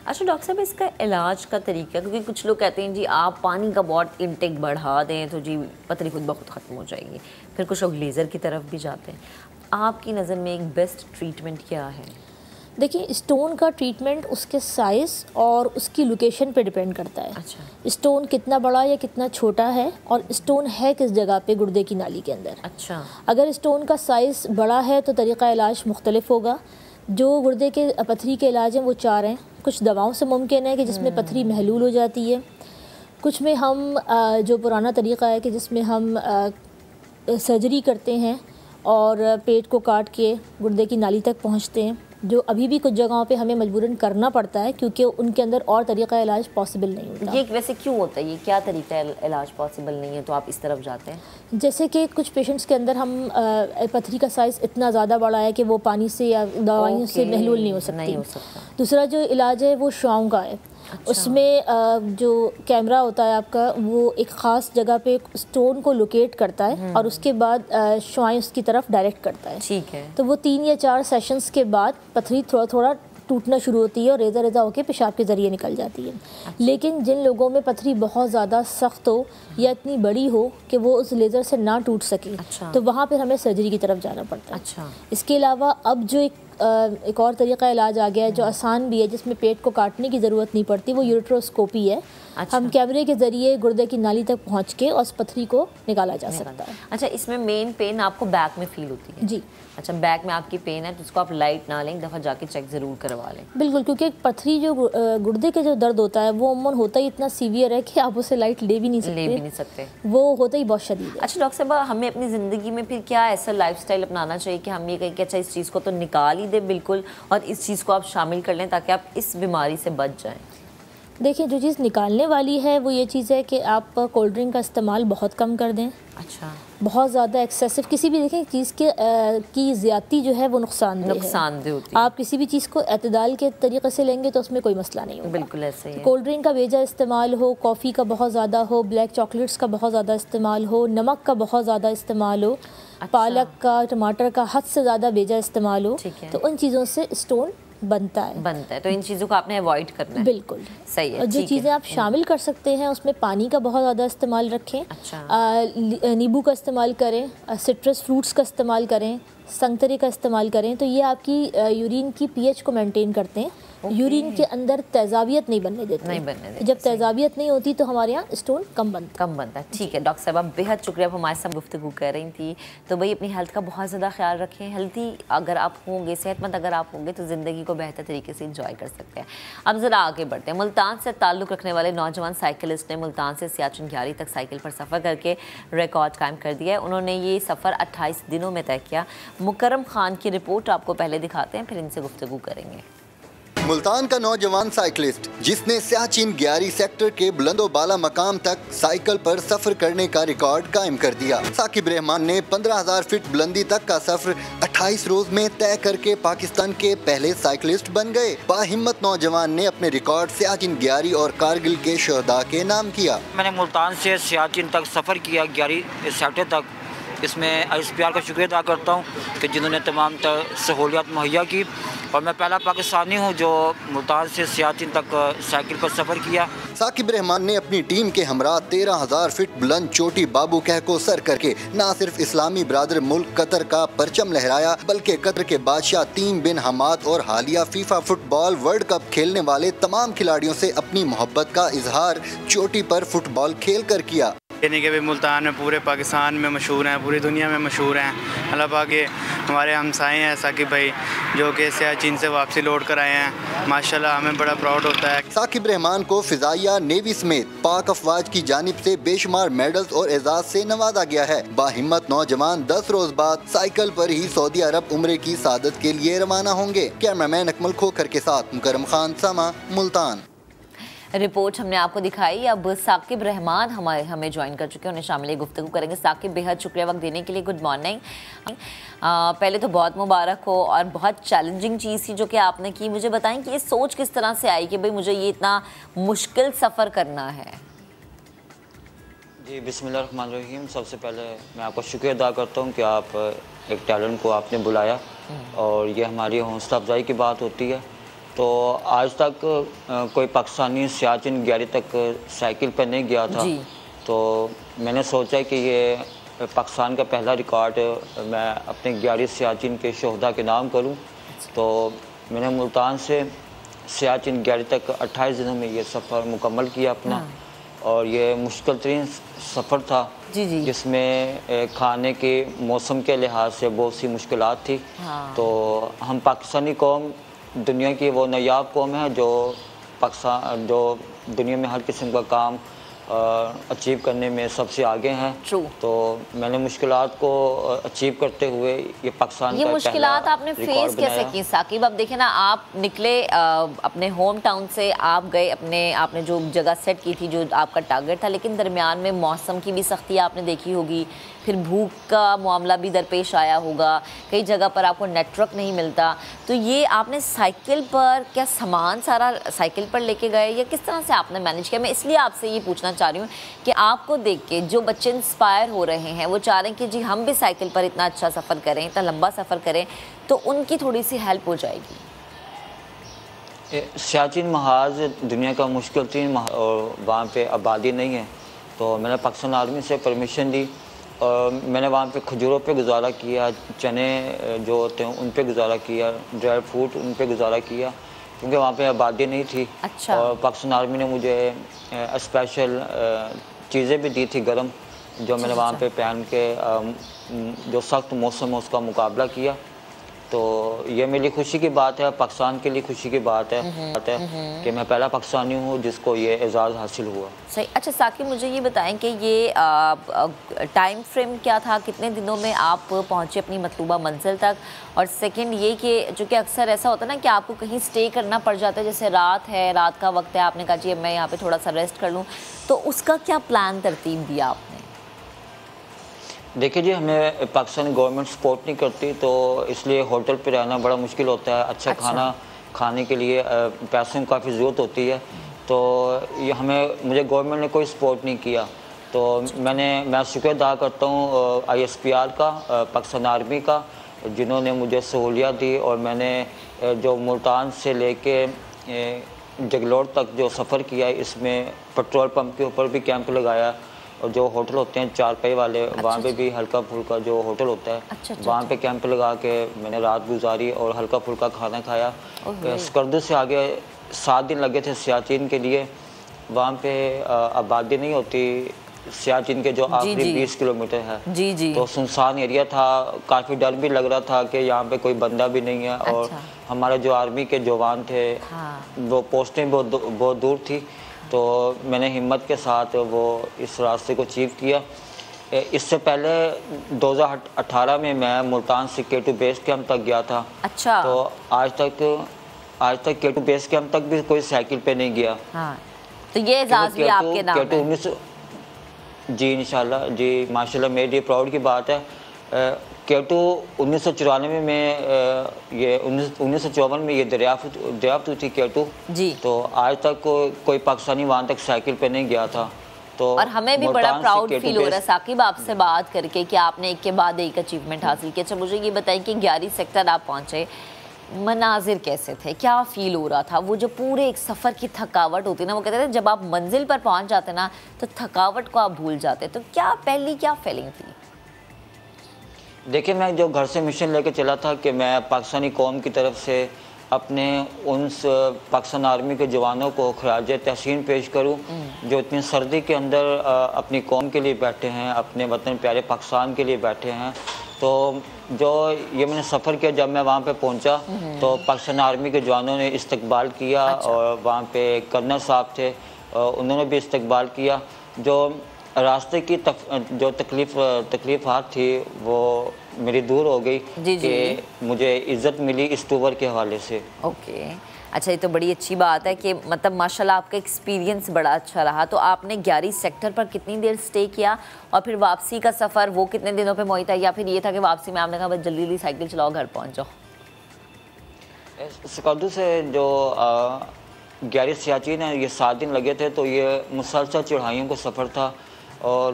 अच्छा डॉक्टर साहब, इसका इलाज का तरीका, क्योंकि कुछ लोग कहते हैं जी आप पानी का बहुत इनटेक बढ़ा दें तो जी पथरी खुद ब खुद ख़त्म हो जाएगी, फिर कुछ लोग लेज़र की तरफ भी जाते हैं। आपकी नज़र में एक बेस्ट ट्रीटमेंट क्या है? देखिए, स्टोन का ट्रीटमेंट उसके साइज़ और उसकी लोकेशन पे डिपेंड करता है। अच्छा। स्टोन कितना बड़ा या कितना छोटा है और स्टोन है किस जगह पे गुर्दे की नाली के अंदर। अच्छा। अगर स्टोन का साइज़ बड़ा है तो तरीक़ा इलाज मुख्तलिफ होगा। जो गुर्दे के पथरी के इलाज हैं वो 4 हैं। कुछ दवाओं से मुमकिन है कि जिसमें पथरी महलूल हो जाती है, कुछ में हम जो पुराना तरीक़ा है कि जिसमें हम सर्जरी करते हैं और पेट को काट के गुर्दे की नाली तक पहुंचते हैं, जो अभी भी कुछ जगहों पे हमें मजबूरन करना पड़ता है क्योंकि उनके अंदर और तरीक़ा इलाज पॉसिबल नहीं होता। ये वैसे क्यों होता है, ये क्या तरीका इलाज पॉसिबल नहीं है तो आप इस तरफ जाते हैं? जैसे कि कुछ पेशेंट्स के अंदर हम पथरी का साइज़ इतना ज़्यादा बड़ा है कि वो पानी से या दवाइयों से महलूल नहीं हो सकती। दूसरा जो इलाज है वो शुआओं का है। अच्छा। उसमें जो कैमरा होता है आपका वो एक ख़ास जगह पे स्टोन को लोकेट करता है और उसके बाद शुआएं उसकी तरफ डायरेक्ट करता है। ठीक है। तो वो 3 या 4 सेशंस के बाद पथरी थोड़ा थोड़ा टूटना शुरू होती है और रेज़ा रेज़ा होकर पेशाब के ज़रिए निकल जाती है। अच्छा। लेकिन जिन लोगों में पथरी बहुत ज़्यादा सख्त हो या इतनी बड़ी हो कि वो उस लेज़र से ना टूट सके, अच्छा। तो वहाँ पर हमें सर्जरी की तरफ जाना पड़ता है। अच्छा। इसके अलावा अब जो एक और तरीक़ा इलाज आ गया है जो आसान भी है, जिसमें पेट को काटने की ज़रूरत नहीं पड़ती, वो यूरेट्रोस्कोपी है। अच्छा। हम कैमरे के ज़रिए गुर्दे की नाली तक पहुँच के उस पथरी को निकाला जा सकता है। अच्छा, इसमें मेन पेन आपको बैक में फील होती है? जी। अच्छा, बैक में आपकी पेन है तो उसको आप लाइट ना लें, एक दफ़ा जाके चेक ज़रूर करवा लें। बिल्कुल, क्योंकि पथरी जो गुर्दे के जो दर्द होता है वो अमूमन होता ही इतना सीवियर है कि आप उसे लाइट ले भी नहीं सकते, वो होता ही बहुत शदीद है। अच्छा डॉक्टर साहब, हमें अपनी ज़िंदगी में फिर क्या ऐसा लाइफस्टाइल अपनाना चाहिए कि हम ये कहें कि अच्छा इस चीज़ को तो निकाल ही दें बिल्कुल और इस चीज़ को आप शामिल कर लें ताकि आप इस बीमारी से बच जाएं? देखिए, जो चीज़ निकालने वाली है वो ये चीज़ है कि आप कोल्ड ड्रिंक का इस्तेमाल बहुत कम कर दें। अच्छा, बहुत ज़्यादा एक्सेसिव किसी भी देखें चीज़ के की ज़्यादती जो है वो नुकसानदेह होती है। आप किसी भी चीज़ को एतदाल के तरीके से लेंगे तो उसमें कोई मसला नहीं होगा। बिल्कुल ऐसे ही है। कोल्ड ड्रिंक का बेजा इस्तेमाल हो, कॉफ़ी का बहुत ज़्यादा हो, ब्लैक चॉकलेट्स का बहुत ज़्यादा इस्तेमाल हो, नमक का बहुत ज़्यादा इस्तेमाल हो, पालक का, टमाटर का हद से ज़्यादा बेजा इस्तेमाल हो, तो उन चीज़ों से स्टोन बनता है। तो इन चीज़ों को आपने अवॉइड करना है। बिल्कुल सही है। और जो चीज़ें आप शामिल कर सकते हैं उसमें पानी का बहुत ज़्यादा इस्तेमाल रखें। अच्छा। नींबू का इस्तेमाल करें, सिट्रस फ्रूट्स का इस्तेमाल करें, संतरे का इस्तेमाल करें, तो ये आपकी यूरिन की पीएच को मेंटेन करते हैं। यूरिन के अंदर तेजाबियत नहीं बनने देते। जब तेजाबियत नहीं होती तो हमारे यहाँ स्टोन कम बनता है। ठीक है डॉक्टर साहब, आप बेहद शुक्रिया, आप हमारे साथ गुफ्तगू कर रही थी। तो भाई अपनी हेल्थ का बहुत ज़्यादा ख्याल रखें। हेल्थी अगर आप होंगे, सेहतमंद अगर आप होंगे तो ज़िंदगी को बेहतर तरीके से इंजॉय कर सकते हैं। अब ज़रा आगे बढ़ते हैं। मुल्तान से ताल्लुक़ रखने वाले नौजवान साइकिलिस्ट ने मुल्तान से सियाचिन ग्यारी तक साइकिल पर सफ़र करके रिकॉर्ड कायम कर दिया है। उन्होंने ये सफ़र 28 दिनों में तय किया। मुकर्रम खान की रिपोर्ट आपको पहले दिखाते हैं, फिर इनसे गुफ्तगू करेंगे। मुल्तान का नौजवान साइकिलिस्ट जिसने सियाचिन ग्यारी सेक्टर के बुलंदो बाला मकाम तक साइकिल पर सफर करने का रिकॉर्ड कायम कर दिया। साकिब रहमान ने 15,000 फीट बुलंदी तक का सफर 28 रोज में तय करके पाकिस्तान के पहले साइकिलिस्ट बन गए। बाहिम्मत नौजवान ने अपने रिकॉर्ड सियाचिन ग्यारी और कारगिल के शहदा के नाम किया। मैंने मुल्तान से सियाचिन तक सफर किया, ग्यारी सेक्टर तक। इसमें ISPR का शुक्रिया अदा करता हूँ कि जिन्होंने तमाम सहूलियात मुहैया की, और मैं पहला पाकिस्तानी हूँ जो मुल्तान से सियाचिन तक साइकिल पर सफ़र किया। साकिब रहमान ने अपनी टीम के हमरा 13,000 फीट बुलंद चोटी बाबू कह को सर करके न सिर्फ इस्लामी बिरादर मुल्क कतर का परचम लहराया, बल्कि कतर के बादशाह तीम बिन हमाद और हालिया फीफा फुटबॉल वर्ल्ड कप खेलने वाले तमाम खिलाड़ियों से अपनी मोहब्बत का इजहार चोटी पर फुटबॉल खेल कर किया। यानी कि मुल्तान में पूरे पाकिस्तान में मशहूर हैं, पूरी दुनिया में मशहूर हैं। अल्लाह पाक के हमारे हमसाए हैं साकिब भाई, जो कि सियाचिन से वापसी लौट कर आए हैं। माशाल्लाह हमें बड़ा प्राउड होता है। साकिब रहमान को फिजाइया, नेवी समेत पाक अफवाज की जानिब से बेशुमार मेडल्स और एजाज से नवाजा गया है। बाहिम्मत नौजवान 10 रोज बाद साइकिल पर ही सऊदी अरब उम्रे की सादत के लिए रवाना होंगे। कैमरामैन अकमल खोखर के साथ मुकर्रम खान, समा, मुल्तान। रिपोर्ट हमने आपको दिखाई। अब साकिब रहमान हमें ज्वाइन कर चुके हैं, उन्हें शामिल गुफ्तगू करेंगे। साकिब, बेहद शुक्रिया वक्त देने के लिए। Good morning. पहले तो बहुत मुबारक हो, और बहुत चैलेंजिंग चीज़ थी जो कि आपने की। मुझे बताएं कि ये सोच किस तरह से आई कि भाई मुझे ये इतना मुश्किल सफ़र करना है। जी बिस्मिल्लाहिर्रहमानिर्रहीम। सबसे पहले मैं आपका शुक्रिया अदा करता हूँ कि आप एक टैलेंट को आपने बुलाया, और ये हमारी हौसला अफजाई की बात होती है। तो आज तक कोई पाकिस्तानी सियाचिन ग्यारी तक साइकिल पर नहीं गया था, तो मैंने सोचा कि ये पाकिस्तान का पहला रिकॉर्ड मैं अपने ग्यारी सियाचिन के शहदा के नाम करूं। तो मैंने मुल्तान से सियाचिन ग्यारी तक 28 दिनों में ये सफ़र मुकम्मल किया अपना। और ये मुश्किल तरीन सफ़र था जिसमें खाने के मौसम के लिहाज से बहुत सी मुश्किलात थी। तो हम पाकिस्तानी कौम दुनिया की वो नायाब कौम है जो पाकिस्तान जो दुनिया में हर किस्म का काम अचीव करने में सबसे आगे हैं। तो मैंने मुश्किलात को अचीव करते हुए ये पाकिस्तान ये मुश्किलात आपने फेस कैसे की साकिब? अब देखे ना, आप निकले अपने होम टाउन से, आप गए आपने जो जगह सेट की थी, जो आपका टारगेट था, लेकिन दरमियान में मौसम की भी सख्ती आपने देखी होगी, फिर भूख का मामला भी दरपेश आया होगा, कई जगह पर आपको नेटवर्क नहीं मिलता। तो ये आपने साइकिल पर, क्या सामान सारा साइकिल पर लेके गए या किस तरह से आपने मैनेज किया? मैं इसलिए आपसे ये पूछना चाह रही हूँ कि आपको देख के जो बच्चे इंस्पायर हो रहे हैं, वो चाह रहे हैं कि जी हम भी साइकिल पर इतना अच्छा सफ़र करें, इतना लंबा सफ़र करें, तो उनकी थोड़ी सी हेल्प हो जाएगी। सियाचिन महाज दुनिया का मुश्किल तरीन और वहाँ पे आबादी नहीं है, तो मैंने पाकिस्तान आर्मी से परमिशन ली और मैंने वहाँ पे खजूरों पे गुजारा किया, चने जो होते हैं उन पे गुजारा किया, ड्राई फ्रूट उन पे गुजारा किया, क्योंकि वहाँ पे आबादी नहीं थी। अच्छा। और पाकिस्तान आर्मी ने मुझे स्पेशल चीज़ें भी दी थी गर्म, जो मैंने वहाँ पे पहन के जो सख्त मौसम है उसका मुकाबला किया। तो ये मेरी खुशी की बात है, पाकिस्तान के लिए खुशी की बात है कि मैं पहला पाकिस्तानी हूँ जिसको ये एजाज़ हासिल हुआ। सही। अच्छा साकिब, मुझे ये बताएं कि ये टाइम फ्रेम क्या था, कितने दिनों में आप पहुँचे अपनी मतलूबा मंजिल तक? और सेकंड ये कि जो कि अक्सर ऐसा होता है ना कि आपको कहीं स्टे करना पड़ जाता है, जैसे रात है, रात का वक्त है, आपने कहा जी मैं यहाँ पर थोड़ा सा रेस्ट कर लूँ, तो उसका क्या प्लान तरतीब दिया आपने? देखिए जी, हमें पाकिस्तानी गवर्नमेंट सपोर्ट नहीं करती, तो इसलिए होटल पे रहना बड़ा मुश्किल होता है। अच्छा खाना खाने के लिए पैसों की काफ़ी ज़रूरत होती है, तो ये मुझे गवर्नमेंट ने कोई सपोर्ट नहीं किया। तो मैं शुक्र अदा करता हूँ ISPR का, पाकिस्तान आर्मी का, जिन्होंने मुझे सहूलियत दी। और मैंने जो मुल्तान से लेके जगलोट तक जो सफ़र किया, इसमें पेट्रोल पंप के ऊपर भी कैंप लगाया, और जो होटल होते हैं 4 पहिए वाले, वहाँ पे भी हल्का फुल्का जो होटल होता है वहाँ पे कैंप लगा के मैंने रात गुजारी और हल्का फुल्का खाना खाया। स्कर्दू से आगे 7 दिन लगे थे सियाचिन के लिए। वहाँ पे आबादी नहीं होती, सियाचिन के जो आखिरी 20 किलोमीटर है, तो सुनसान एरिया था, काफ़ी डर भी लग रहा था कि यहाँ पे कोई बंदा भी नहीं है। और हमारे जो आर्मी के जवान थे, वो पोस्टें बहुत दूर थी, तो मैंने हिम्मत के साथ वो इस रास्ते को अचीव किया। इससे पहले 2018 में मैं मुल्तान से K2 बेस कैंप तक गया था। अच्छा। तो आज तक K2 बेस कैंप तक भी कोई साइकिल पे नहीं गया। हाँ। तो ये एजाज़ भी आपके नाम है? जी इंशाल्लाह, जी माशाल्लाह, मेरे लिए प्राउड की बात है। K2 1994 में ये 1954 में ये दरियाफ्त हुई थी K2 जी। तो आज तक कोई पाकिस्तानी वहाँ तक साइकिल पे नहीं गया था। तो और हमें भी बड़ा प्राउड फील हो रहा है साकिब आपसे बात करके कि आपने एक के बाद एक अचीवमेंट हासिल की। अच्छा मुझे ये बताएं कि 11 सेक्टर आप पहुँचे, मनाजिर कैसे थे, क्या फील हो रहा था? वो जो पूरे एक सफ़र की थकावट होती है ना, वो कहते थे जब आप मंजिल पर पहुँच जाते ना तो थकावट को आप भूल जाते, तो क्या फीलिंग थी? देखिए, मैं जो घर से मिशन लेके चला था कि मैं पाकिस्तानी कौम की तरफ से अपने उन पाकिस्तान आर्मी के जवानों को खराज तहसीन पेश करूं, जो इतनी सर्दी के अंदर अपनी कौम के लिए बैठे हैं, अपने वतन प्यारे पाकिस्तान के लिए बैठे हैं। तो जो ये मैंने सफ़र किया, जब मैं वहाँ पे पहुँचा तो पाकिस्तान आर्मी के जवानों ने इस्तकबाल किया। अच्छा। और वहाँ पे कर्नल साहब थे, उन्होंने भी इस्तकबाल किया। जो रास्ते की जो तकलीफ़ात थी वो मेरी दूर हो गई कि मुझे इज़्ज़त मिली इस टूर के हवाले से। ओके। अच्छा, ये तो बड़ी अच्छी बात है कि मतलब माशाल्लाह आपका एक्सपीरियंस बड़ा अच्छा रहा। तो आपने 11 सेक्टर पर कितनी देर स्टे किया और फिर वापसी का सफ़र वो कितने दिनों पे मुहैया था, या फिर ये था कि वापसी में आपने कहा बस जल्दी जल्दी साइकिल चलाओ घर पहुँच जाओ? स्कर्दू से जो 11 सियाचिन है, ये 7 दिन लगे थे, तो ये मुसलसल चढ़ाइयों का सफ़र था। और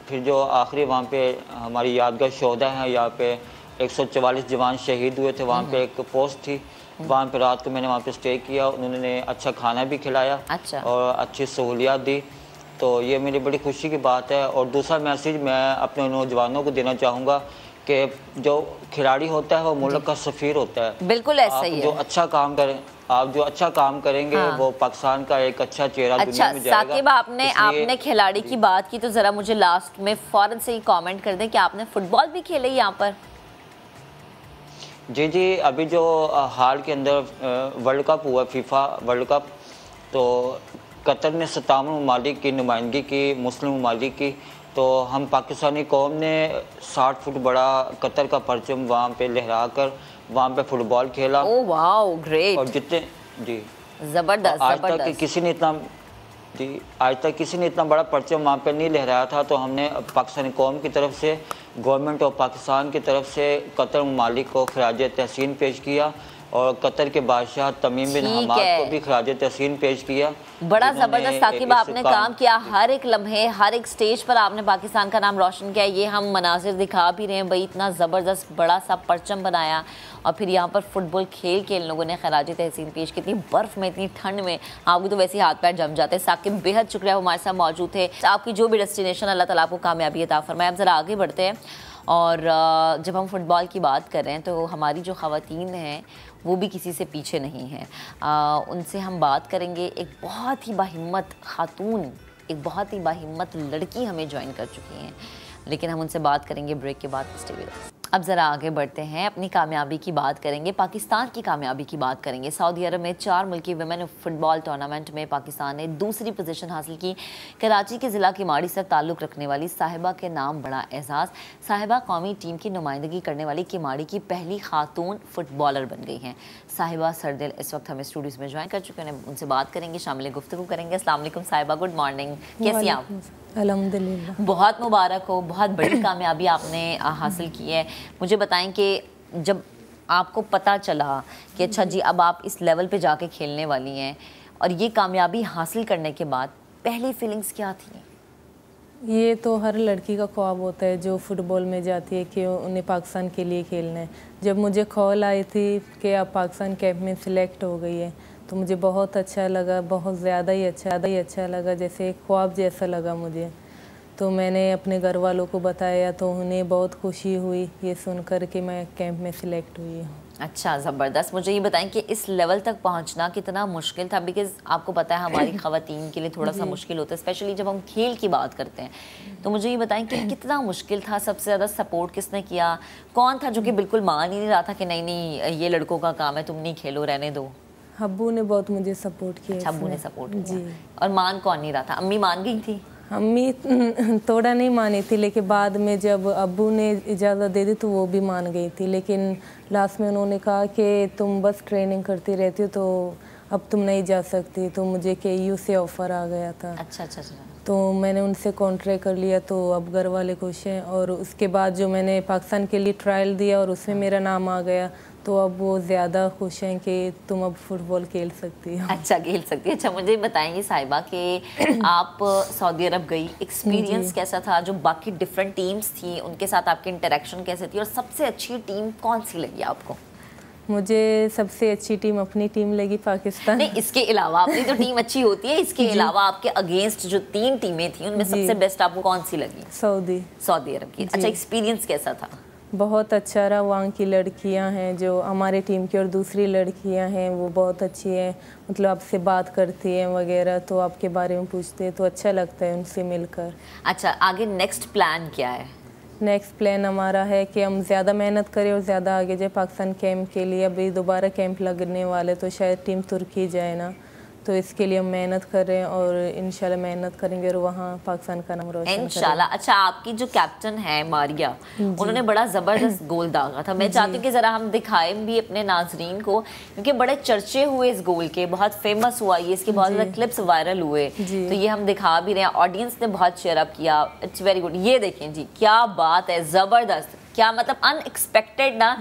फिर जो आखिरी वहाँ पे हमारी यादगार शोहदा है, यहाँ पे 144 जवान शहीद हुए थे, वहाँ पे एक पोस्ट थी, वहाँ पे रात को मैंने वहाँ पे स्टे किया। उन्होंने अच्छा खाना भी खिलाया। अच्छा। और अच्छी सहूलियात दी, तो ये मेरी बड़ी खुशी की बात है। और दूसरा मैसेज मैं अपने नौजवानों को देना चाहूँगा कि जो खिलाड़ी होता है वो मुल्क का सफ़ीर होता है। बिल्कुल ऐसा ही है। जो अच्छा काम करें, आप जो अच्छा काम करेंगे, हाँ। वो पाकिस्तान का एक अच्छा चेहरा दुनिया में जाएगा। साकिब, आपने खिलाड़ी की बात की, तो ज़रा मुझे लास्ट में फ़ौरन से ही कमेंट कर दें कि आपने फुटबॉल भी खेले यहाँ पर? जी, अभी जो हाल के अंदर वर्ल्ड कप हुआ, फीफा वर्ल्ड कप, तो कतर ने 57 ममालिक की नुमाइंदगी की, मुस्लिम ममालिक की। तो हम पाकिस्तानी कौम ने 60 फुट बड़ा कतर का परचम वहाँ पे लहरा कर वहाँ पे फुटबॉल खेला। Oh wow, great. और जितने जी ज़बरदस्त, आज तक किसी ने इतना बड़ा परचम वहाँ पे नहीं लहराया था। तो हमने पाकिस्तानी कौम की तरफ से, गवर्नमेंट ऑफ पाकिस्तान की तरफ से कतर ममालिक को खराज तहसीन पेश किया, और कतर के बादशाह तमीम बिन हमाद को भी खराज तहसीन पेश किया। बड़ा ज़बरदस्त साकिब आपने काम किया, हर एक लम्हे, हर एक स्टेज पर आपने पाकिस्तान का नाम रोशन किया। ये हम मनाजिर दिखा भी रहे हैं भाई, इतना ज़बरदस्त बड़ा सा परचम बनाया, और फिर यहाँ पर फुटबॉल खेल के इन लोगों ने खराज तहसीन पेश की। इतनी बर्फ़ में, इतनी ठंड में आपको तो वैसे ही हाथ पैर जम जाते हैं। साकिब बेहद शुक्रिया, वो हमारे साथ मौजूद थे। आपकी जो भी डेस्टिनेशन, अल्लाह ताला आपको कामयाबी अता फरमाए। अब ज़रा आगे बढ़ते हैं, और जब हम फुटबॉल की बात कर रहे हैं तो हमारी जो ख़वातीन हैं वो भी किसी से पीछे नहीं हैं। उनसे हम बात करेंगे। एक बहुत ही बाहिम्मत खातून, एक बहुत ही बाहिम्मत लड़की हमें ज्वाइन कर चुकी हैं, लेकिन हम उनसे बात करेंगे ब्रेक के बाद। स्टे विद अस। अब ज़रा आगे बढ़ते हैं, अपनी कामयाबी की बात करेंगे, पाकिस्तान की कामयाबी की बात करेंगे। सऊदी अरब में 4 मुल्की वुमेन फुटबॉल टूर्नामेंट में पाकिस्तान ने दूसरी पोजीशन हासिल की। कराची के ज़िला किमाड़ी से ताल्लुक़ रखने वाली साहिबा के नाम बड़ा एजाज़। साहिबा कौमी टीम की नुमाइंदगी करने वाली किमाड़ी की पहली खातून फुटबॉलर बन गई हैं। साहिबा सरदिल इस वक्त हमें स्टूडियोज़ में ज्वाइन कर चुके हैं, उनसे बात करेंगे, शामिल गुफ्तगू करेंगे। अस्सलाम वालेकुम साहिबा, गुड मॉर्निंग, कैसी हैं आप? अल्हम्दुलिल्लाह। बहुत मुबारक हो, बहुत बड़ी कामयाबी आपने हासिल की है। मुझे बताएं कि जब आपको पता चला कि अच्छा जी अब आप इस लेवल पे जाके खेलने वाली हैं और ये कामयाबी हासिल करने के बाद पहली फीलिंग्स क्या थी? ये तो हर लड़की का ख्वाब होता है जो फुटबॉल में जाती है कि उन्हें पाकिस्तान के लिए खेलना है। जब मुझे कॉल आई थी कि आप पाकिस्तान कैंप में सिलेक्ट हो गई है तो मुझे बहुत अच्छा लगा, बहुत ज़्यादा ही अच्छा लगा, जैसे एक ख्वाब जैसा लगा मुझे। तो मैंने अपने घर वालों को बताया तो उन्हें बहुत खुशी हुई ये सुनकर कि मैं कैंप में सिलेक्ट हुई हूँ। अच्छा, ज़बरदस्त। मुझे ये बताएं कि इस लेवल तक पहुँचना कितना मुश्किल था, बिकॉज़ आपको पता है हमारी ख़वातीन के लिए थोड़ा सा मुश्किल होता है, स्पेशली जब हम खेल की बात करते हैं। तो मुझे ये बताएं कि कितना मुश्किल था, सबसे ज़्यादा सपोर्ट किसने किया, कौन था जो कि बिल्कुल मान ही नहीं रहा था कि नहीं नहीं ये लड़कों का काम है, तुम नहीं खेलो, रहने दो? अब्बू ने बहुत मुझे सपोर्ट किया। अब्बू ने सपोर्ट किया जी। और मान कौन नहीं रहा था? अम्मी मान गई थी? अम्मी थोड़ा नहीं मानी थी, लेकिन बाद में जब अब्बू ने इजाज़त दे दी तो वो भी मान गई थी, लेकिन लास्ट में उन्होंने कहा कि तुम बस ट्रेनिंग करती रहती हो तो अब तुम नहीं जा सकती, तो मुझे KU से ऑफ़र आ गया था। अच्छा अच्छा अच्छा। तो मैंने उनसे कॉन्ट्रैक्ट कर लिया, तो अब घर वाले खुश हैं। और उसके बाद जो मैंने पाकिस्तान के लिए ट्रायल दिया और उसमें मेरा नाम आ गया तो अब वो ज़्यादा खुश हैं कि तुम अब फुटबॉल खेल सकती हो। अच्छा, खेल सकती है। अच्छा, मुझे बताएंगे साहिबा कि आप सऊदी अरब गई, एक्सपीरियंस कैसा था? जो बाकी डिफरेंट टीम्स थी उनके साथ आपकी इंटरेक्शन कैसे थी और सबसे अच्छी टीम कौन सी लगी आपको? मुझे सबसे अच्छी टीम अपनी टीम लगी, पाकिस्तान। नहीं, इसके अलावा अपनी तो टीम अच्छी होती है, इसके अलावा आपके अगेंस्ट जो 3 टीमें थी उनमें सबसे बेस्ट आपको कौन सी लगी? सऊदी अरब की। अच्छा, एक्सपीरियंस कैसा था? बहुत अच्छा रहा। वहाँ की लड़कियाँ हैं जो हमारे टीम की और दूसरी लड़कियाँ हैं वो बहुत अच्छी हैं, मतलब आपसे बात करती हैं वगैरह, तो आपके बारे में पूछते हैं तो अच्छा लगता है उनसे मिलकर। अच्छा, आगे नेक्स्ट प्लान क्या है? नेक्स्ट प्लान हमारा है कि हम ज़्यादा मेहनत करें और ज़्यादा आगे जाए पाकिस्तान कैंप के लिए। अभी दोबारा कैंप लगने वाले तो शायद टीम तुर्की जाए ना, तो इसके लिए हम मेहनत कर रहे हैं और इंशाल्लाह मेहनत करेंगे और वहाँ पाकिस्तान का नाम रोशन करेंगे इंशाल्लाह। अच्छा, आपकी जो कैप्टन है मारिया, उन्होंने बड़ा ज़बरदस्त गोल दागा था। मैं चाहती हूँ कि ज़रा हम दिखाएं भी अपने नाजरीन को, क्योंकि बड़े चर्चे हुए इस गोल के, बहुत फेमस हुआ ये, इसके बहुत ज़्यादा क्लिप्स वायरल हुए, तो ये हम दिखा भी रहे हैं। ऑडियंस ने बहुत शेयर अप किया, इट्स वेरी गुड। ये देखें जी, क्या बात है, ज़बरदस्त, क्या मतलब अनएक्सपेक्टेड ना।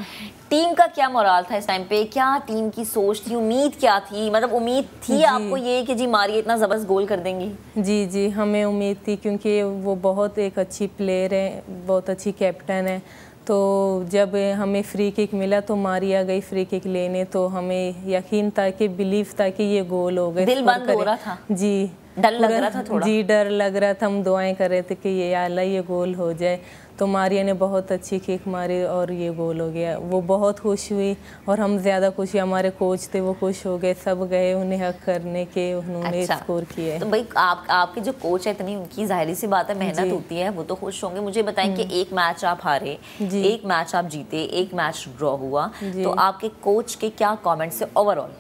टीम का क्या मोराल था इस टाइम पे? क्या टीम की सोच थी, उम्मीद क्या थी? मतलब उम्मीद थी आपको ये कि जी मारिया इतना ज़बरदस्त गोल कर देंगी? जी जी, हमें उम्मीद थी, क्योंकि वो बहुत एक अच्छी प्लेयर है, बहुत अच्छी कैप्टन है। तो जब हमें फ्री किक मिला तो मारिया गई फ्री किक लेने, तो हमें यकीन था कि बिलीव था कि ये गोल हो गए। दिल बंद हो रहा था जी, डर लग रहा था थोड़ा? जी, डर लग रहा था। हम दुआएं कर रहे थे कि ये अल्लाह ये गोल हो जाए। तो मारिया ने बहुत अच्छी किक मारी और ये गोल हो गया। वो बहुत खुश हुई और हम ज़्यादा खुश हुए, हमारे कोच थे वो खुश हो गए, सब गए उन्हें हक करने के, उन्होंने स्कोर किया। तो भाई आपके जो कोच है, इतनी उनकी जाहिर सी बात है मेहनत होती है, वो तो खुश होंगे। मुझे बताएं कि एक मैच आप हारे, एक मैच आप जीते, एक मैच ड्रॉ हुआ, तो आपके कोच के क्या कॉमेंट्स है ओवरऑल?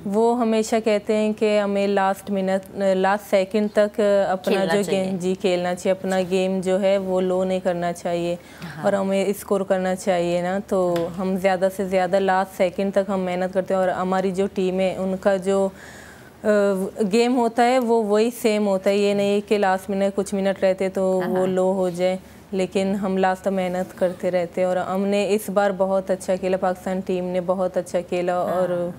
वो हमेशा कहते हैं कि हमें लास्ट सेकंड तक अपना जो गेम खेलना चाहिए, अपना गेम जो है वो लो नहीं करना चाहिए और हमें स्कोर करना चाहिए ना। तो हम ज़्यादा से ज़्यादा लास्ट सेकंड तक हम मेहनत करते हैं और हमारी जो टीम है उनका जो गेम होता है वो वही सेम होता है। ये नहीं कि लास्ट मिनट कुछ मिनट रहते तो वो लो हो जाए, लेकिन हम लास्ट तक मेहनत करते रहते हैं और हमने इस बार बहुत अच्छा खेला, पाकिस्तान टीम ने बहुत अच्छा खेला और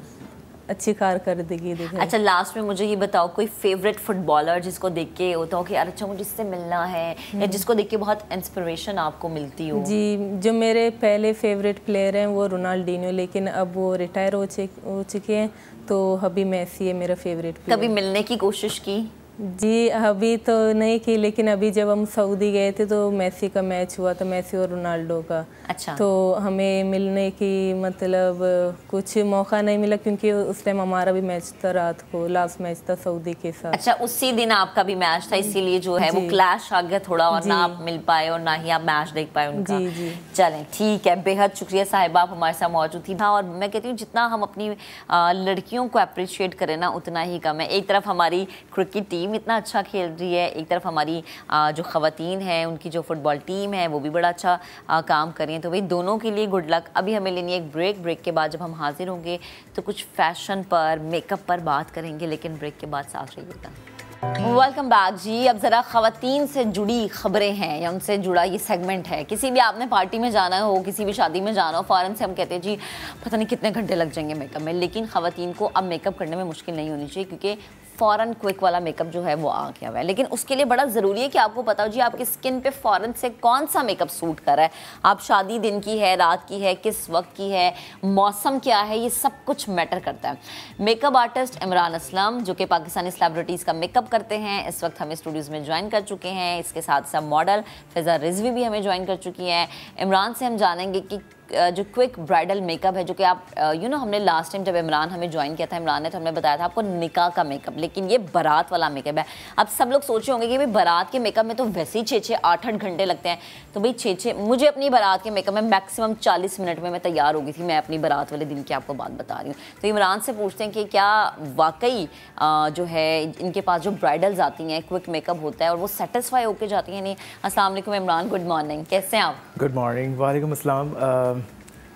अच्छी कारकर्दगी दिखाई। अच्छा, लास्ट में मुझे ये बताओ, कोई फेवरेट फुटबॉलर जिसको देख के होता हो कि यार अच्छा मुझे इससे मिलना है, या जिसको देख के बहुत इंस्पिरेशन आपको मिलती हो? जी, जो मेरे पहले फेवरेट प्लेयर हैं वो रोनाल्डिनो, लेकिन अब वो रिटायर हो चुके हैं, तो अभी मेसी है मेरा फेवरेट प्लेयर। कभी मिलने की कोशिश की? जी अभी तो नहीं की, लेकिन अभी जब हम सऊदी गए थे तो मेसी का मैच हुआ था, मेसी और रोनाल्डो का। अच्छा। तो हमें मिलने की मतलब कुछ मौका नहीं मिला, क्योंकि उस टाइम हमारा भी मैच था, रात को लास्ट मैच था सऊदी के साथ। अच्छा, उसी दिन आपका भी मैच था, इसीलिए जो है वो क्लैश आ गया थोड़ा, और ना आप मिल पाए और ना ही आप मैच देख पाए उनका। जी जी। चलें ठीक है, बेहद शुक्रिया साहिबा, आप हमारे साथ मौजूद थी। हाँ, और मैं कहती हूँ जितना हम अपनी लड़कियों को अप्रिशिएट करें ना उतना ही कम है। एक तरफ हमारी क्रिकेट टीम इतना अच्छा खेल रही है, एक तरफ हमारी जो ख़वातीन हैं उनकी जो फुटबॉल टीम है वो भी बड़ा अच्छा काम कर रही है। तो भाई दोनों के लिए गुड लक। अभी हमें लेनी है एक ब्रेक के बाद जब हम हाजिर होंगे तो कुछ फैशन पर, मेकअप पर बात करेंगे, लेकिन ब्रेक के बाद साथ रहिएगा। वेलकम बैक जी। अब ज़रा ख़वातीन से जुड़ी खबरें हैं या उनसे जुड़ा ये सेगमेंट है। किसी भी आपने पार्टी में जाना हो, किसी भी शादी में जाना हो, फ़ौरन से हम कहते हैं जी पता नहीं कितने घंटे लग जाएंगे मेकअप में, लेकिन ख़वातीन को अब मेकअप करने में मुश्किल नहीं होनी चाहिए, क्योंकि फ़ौरन क्विक वाला मेकअप जो है वो आ गया हुआ है। लेकिन उसके लिए बड़ा ज़रूरी है कि आपको पता हो जी आपकी स्किन पे फ़ौरन से कौन सा मेकअप सूट कर रहा है। आप शादी दिन की है, रात की है, किस वक्त की है, मौसम क्या है, ये सब कुछ मैटर करता है। मेकअप आर्टिस्ट इमरान असलम जो कि पाकिस्तानी सेलिब्रिटीज़ का मेकअप करते हैं, इस वक्त हमें स्टूडियोज़ में ज्वाइन कर चुके हैं। इसके साथ साथ मॉडल फ़िज़ा रिजवी भी हमें ज्वाइन कर चुकी हैं। इमरान से हम जानेंगे कि जो क्विक ब्राइडल मेकअप है, जो कि आप हमने लास्ट टाइम जब इमरान हमें ज्वाइन किया था, इमरान ने तो हमें बताया था आपको निकाह का मेकअप, लेकिन ये बारात वाला मेकअप है। अब सब लोग सोचे होंगे कि भाई बारात के मेकअप में तो वैसे ही 6-8 घंटे लगते हैं, तो भाई 6 मुझे अपनी बारात के मेकअप में मैक्सिमम 40 मिनट में मैं तैयार हो गई थी। मैं अपनी बारात वाले दिन की आपको बात बता रही हूँ। तो इमरान से पूछते हैं कि क्या वाकई जो है इनके पास जो ब्राइडल्स आती हैं क्विक मेकअप होता है और वो सेटिस्फाई होकर जाती हैं नहीं। अस्सलाम वालेकुम इमरान, गुड मॉर्निंग, कैसे हैं आप? Good morning. वालेकुम अस्सलाम।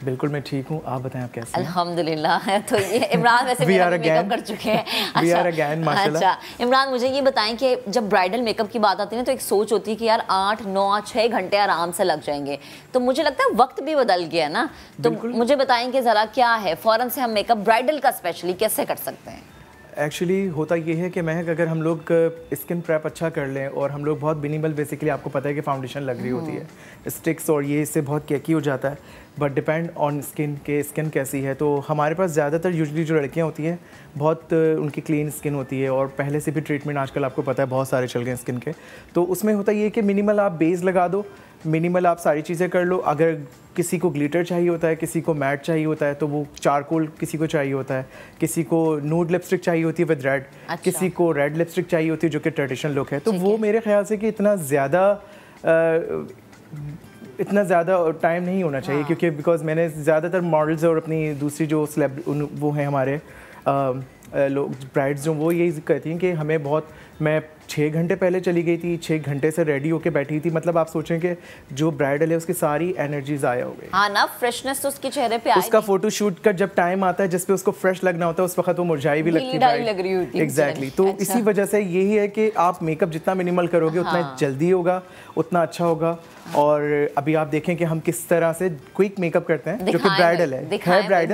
बिल्कुल मैं ठीक हूँ, आप बताएं आप कैसे हैं? अल्हम्दुलिल्लाह। तो ये इमरान वैसे मेरा मेकअप कर चुके हैं। अच्छा इमरान, मुझे ये बताएं कि जब ब्राइडल मेकअप की बात आती है ना तो एक सोच होती है कि यार 8, 9, 6 घंटे आराम से लग जाएंगे, तो मुझे लगता है वक्त भी बदल गया ना। तो मुझे बताएं कि ज़रा क्या है फ़ौरन से हम मेकअप ब्राइडल का स्पेशली कैसे कर सकते हैं? एक्चुअली होता ये है कि महक अगर हम लोग स्किन प्रेप अच्छा कर लें और हम लोग बहुत मिनिमल, बेसिकली आपको पता है कि फाउंडेशन लग रही होती है, स्टिक्स और ये इससे बहुत केकी हो जाता है, बट डिपेंड ऑन स्किन के स्किन कैसी है। तो हमारे पास ज़्यादातर यूजुअली जो लड़कियां होती हैं बहुत उनकी क्लीन स्किन होती है और पहले से भी ट्रीटमेंट आजकल आपको पता है बहुत सारे चल गए स्किन के। तो उसमें होता ये है कि मिनिमल आप बेस लगा दो, मिनिमल आप सारी चीज़ें कर लो। अगर किसी को ग्लिटर चाहिए होता है, किसी को मैट चाहिए होता है, तो वो चारकोल किसी को चाहिए होता है, किसी को नूड लिपस्टिक चाहिए होती है विद रेड, किसी को रेड लिपस्टिक चाहिए होती है जो कि ट्रेडिशनल लुक है। तो वो मेरे ख्याल से कि इतना ज़्यादा टाइम नहीं होना चाहिए, क्योंकि बिकॉज मैंने ज़्यादातर मॉडल्स और अपनी दूसरी जो वो हैं हमारे लोग ब्राइड्स जो वो यही कहती हैं कि हमें मैं 6 घंटे पहले चली गई थी, 6 घंटे से रेडी होके बैठी थी। मतलब आप सोचें कि जो ब्राइडल है उसकी सारी एनर्जी ज़ाया हो गई। हाँ ना, फ्रेशनेस तो उसके चेहरे पे उसका फोटो शूट का जब टाइम आता है जिस पे उसको फ्रेश लगना होता है उस वक्त वो मुरझाई भी लगती है। एग्जैक्टली। तो इसी वजह से यही है कि आप मेकअप जितना मिनिमल करोगे उतना जल्दी होगा, उतना अच्छा होगा। और अभी आप देखें कि हम किस तरह से क्विक मेकअप करते हैं जो कि ब्राइडल है,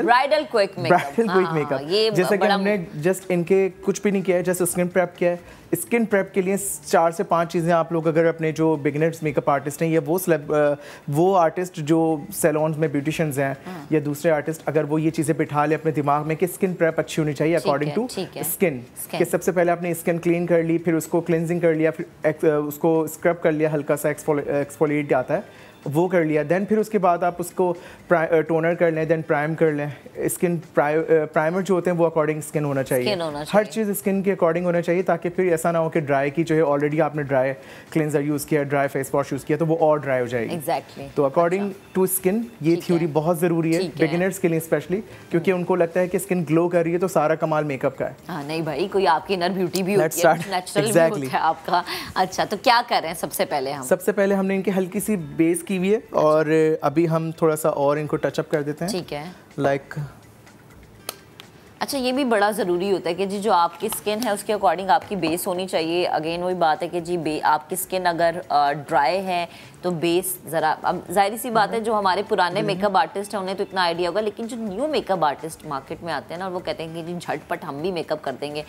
ब्राइडल क्विक मेकअप। जैसे कि हमने जस्ट इनके कुछ भी नहीं किया है, जस्ट स्किन प्रेप किया है। स्किन प्रेप के लिए 4 से 5 चीज़ें आप लोग अगर अपने जो बिगिनर्स मेकअप आर्टिस्ट हैं या वो आर्टिस्ट जो सैलून्स में ब्यूटिशियंस हैं या दूसरे आर्टिस्ट, अगर वो ये चीज़ें बिठा ले अपने दिमाग में कि स्किन प्रेप अच्छी होनी चाहिए अकॉर्डिंग टू स्किन, कि सबसे पहले आपने स्किन क्लीन कर ली, फिर उसको क्लिनजिंग कर लिया, फिर उसको स्क्रब कर लिया, हल्का सा एक्सफोलिएट आता है वो कर लिया, देन फिर उसके बाद आप उसको टोनर कर लें, देन प्राइम कर लें। स्किन प्राइमर जो होते हैं वो अकॉर्डिंग स्किन होना चाहिए, हर चीज़ स्किन के अकॉर्डिंग होना चाहिए, ताकि फिर ऐसा ना हो कि ड्राई की जो है ऑलरेडी आपने ड्राई क्लिनजर यूज़ किया, ड्राई फेस वॉश यूज़ किया तो वो और ड्राई हो जाएगी। तो अकॉर्डिंग टू स्किन ये थ्योरी बहुत ज़रूरी है बिगिनर्स के लिए स्पेशली, क्योंकि उनको लगता है कि स्किन ग्लो कर रही है तो सारा कमाल मेकअप का है। नहीं भाई, कोई आपकी इनर ब्यूटी भी होती है, नेचुरल भी होता है आपका। अच्छा, तो क्या कर रहे हैं सबसे पहले हमने इनकी हल्की सी बेस की हुई है और अभी हम थोड़ा सा और इनको टचअप कर देते हैं। ठीक है। लाइक अच्छा, ये भी बड़ा ज़रूरी होता है कि जी जो आपकी स्किन है उसके अकॉर्डिंग आपकी बेस होनी चाहिए। अगेन वही बात है कि जी आपकी स्किन अगर ड्राई है तो बेस ज़रा, अब जाहिर सी बात है जो हमारे पुराने मेकअप आर्टिस्ट हैं उन्हें तो इतना आइडिया होगा, लेकिन जो न्यू मेकअप आर्टिस्ट मार्केट में आते हैं ना और वो कहते हैं कि जी झटपट हम भी मेकअप कर देंगे,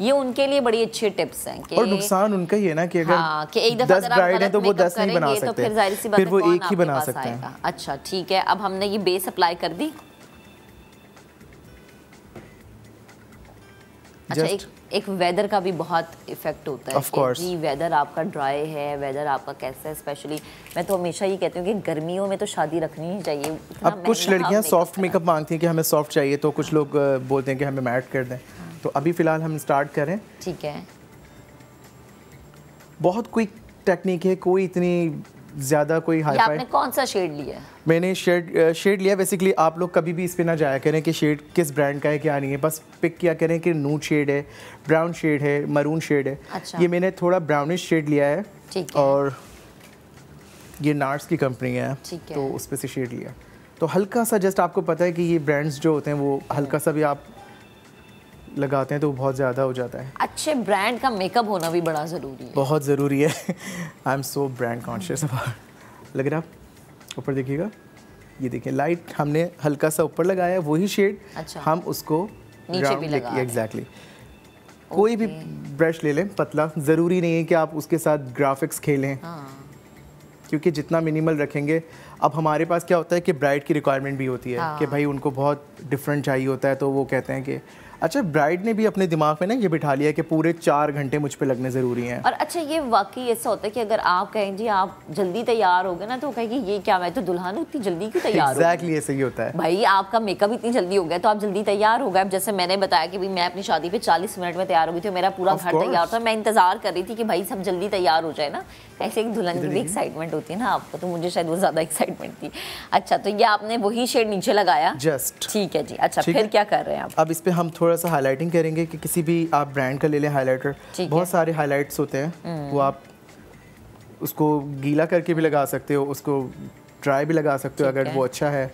ये उनके लिए बड़ी अच्छी टिप्स हैं कि और नुकसान उनका ही है ना कि अगर एक दफ़ा 10 ब्राइड है तो वो 10 नहीं बना सकते, तो फिर जाहिर सी बात है वो एक ही बना सकते हैं। अच्छा ठीक है, अब हमने ये बेस अप्लाई कर दी। अच्छा, एक वेदर का भी बहुत इफेक्ट होता है Of course. जी वेदर आपका ड्राई है, वेदर आपका कैसा है, स्पेशली मैं तो हमेशा ये कहती हूँ कि गर्मियों में तो शादी रखनी ही चाहिए। अब कुछ लड़कियाँ सॉफ्ट मेकअप मांगती हैं कि हमें सॉफ्ट चाहिए, तो कुछ लोग बोलते हैं कि हमें मैट कर दें। तो अभी फ़िलहाल हम स्टार्ट करें। ठीक है, बहुत क्विक टेक्निक है, कोई इतनी ज़्यादा कोई हाई फाई। आपने कौन सा शेड लिया है? मैंने शेड लिया। बेसिकली आप लोग कभी भी इस पे ना जाया करें कि शेड किस ब्रांड का है क्या नहीं है, बस पिक किया करें कि नूड शेड है, ब्राउन शेड है, मरून शेड है। अच्छा। ये मैंने थोड़ा ब्राउनिश शेड लिया है। ठीक है। और ये नार्स की कंपनी है, तो उस पर से शेड लिया। तो हल्का सा, जस्ट आपको पता है कि ये ब्रांड्स जो होते हैं वो हल्का सा भी आप लगाते हैं तो बहुत ज़्यादा हो जाता है। अच्छे ब्रांड का मेकअप होना भी बड़ा ज़रूरी है, बहुत ज़रूरी है। I am so brand conscious. लग रहा आप ऊपर देखिएगा, ये देखिए लाइट हमने हल्का सा ऊपर लगाया है, वही शेड अच्छा। हम उसको नीचे भी लगा एग्जैक्टली। कोई भी ब्रश ले लें पतला, ज़रूरी नहीं है कि आप उसके साथ ग्राफिक्स खेलें। क्योंकि जितना मिनिमल रखेंगे, अब हमारे पास क्या होता है कि ब्राइड की रिक्वायरमेंट भी होती है कि भाई उनको बहुत डिफरेंट चाहिए होता है, तो वो कहते हैं कि अच्छा, ब्राइड ने भी अपने दिमाग में ना ये बिठा लिया कि पूरे 4 घंटे मुझ पे लगने ज़रूरी हैं। और अच्छा, ये वाकई ऐसा होता है कि अगर आप कहें जी आप जल्दी तैयार हो गए ना, तो वो कहेगी ये क्या, मैं तो दुल्हन इतनी जल्दी क्यों तैयार हो? एग्जैक्टली ऐसे ही होता है भाई, आपका मेकअप इतनी जल्दी हो गया तो आप जल्दी तैयार हो गए। अब जैसे मैंने बताया कि भाई मैं अपनी शादी पे 40 मिनट में तैयार हो गई थी, मेरा पूरा घर तैयार था, मैं इंतजार कर रही थी कि भाई सब जल्दी तैयार हो जाए ना। ऐसे एक दुल्हन की भी एक्साइटमेंट होती है ना आपको, तो मुझे शायद वो ज़्यादा एक्साइटमेंट थी। अच्छा, तो ये आपने वही शेड नीचे लगाया जस्ट, ठीक है जी। अच्छा, फिर क्या कर रहे हैं आप? अब इस पे हम थोड़ा सा हाईलाइटिंग करेंगे कि किसी भी आप ब्रांड का ले लें हाइलाइटर, बहुत सारे हाइलाइट्स होते हैं, वो आप उसको गीला करके भी लगा सकते हो, उसको ड्राई भी लगा सकते हो अगर वो अच्छा है।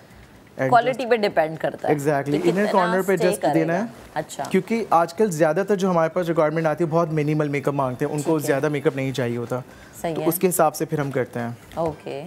क्वालिटी पे डिपेंड करता है। एग्जैक्टली, इनर कॉर्नर पे जस्ट देना है। अच्छा, क्योंकि आजकल ज़्यादातर जो हमारे पास रिक्वायरमेंट आती है बहुत मिनिमल मेकअप मांगते हैं, उनको ज़्यादा मेकअप नहीं चाहिए होता, तो उसके हिसाब से फिर हम करते हैं। ओके,